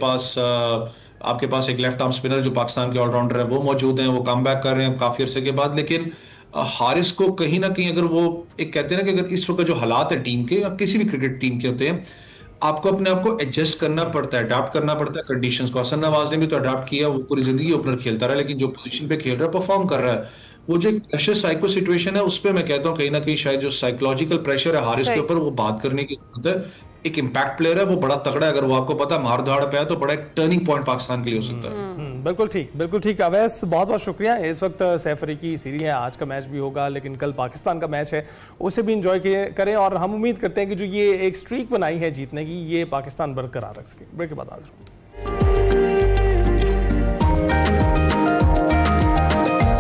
Q: पास एक लेफ्ट आर्म स्पिनर जो पाकिस्तान के ऑलराउंडर है वो मौजूद हैं, वो कम बैक कर रहे हैं काफी अरसे के बाद। लेकिन हारिस को कहीं ना कहीं अगर वो एक कहते हैं ना कि अगर इस वक्त जो हालात है टीम के या किसी भी क्रिकेट टीम के होते हैं, आपको अपने आप को एडजस्ट करना पड़ता है, अडाप्ट करना पड़ता है कंडीशंस को। हसन नवाज ने भी तो अडाप्ट किया, वो पूरी जिंदगी ओपनर खेलता रहा, लेकिन जो पोजीशन पे खेल रहा है परफॉर्म कर रहा है। वो जो प्रेशर साइको सिचुएशन है उस पर मैं कहता हूँ कहीं ना कहीं शायद जो साइकोलॉजिकल प्रेशर है हारिस के ऊपर, वो बात करने की जरूरत है। एक इम्पैक्ट प्लेयर है, वो बड़ा तगड़ा है, अगर वो आपको पता मार धाड़ पे है तो बड़ा एक टर्निंग पॉइंट पाकिस्तान के लिए हो सकता है।
B: बिल्कुल ठीक। अवैस बहुत बहुत शुक्रिया। इस वक्त सैफ अली की सीरीज है, आज का मैच भी होगा, लेकिन कल पाकिस्तान का मैच है, उसे भी इंजॉय करें, और हम उम्मीद करते हैं कि जो ये एक स्ट्रीक बनाई है जीतने की, ये पाकिस्तान बरकरार रख सके। ब्रेक के बाद हाजिर हूं।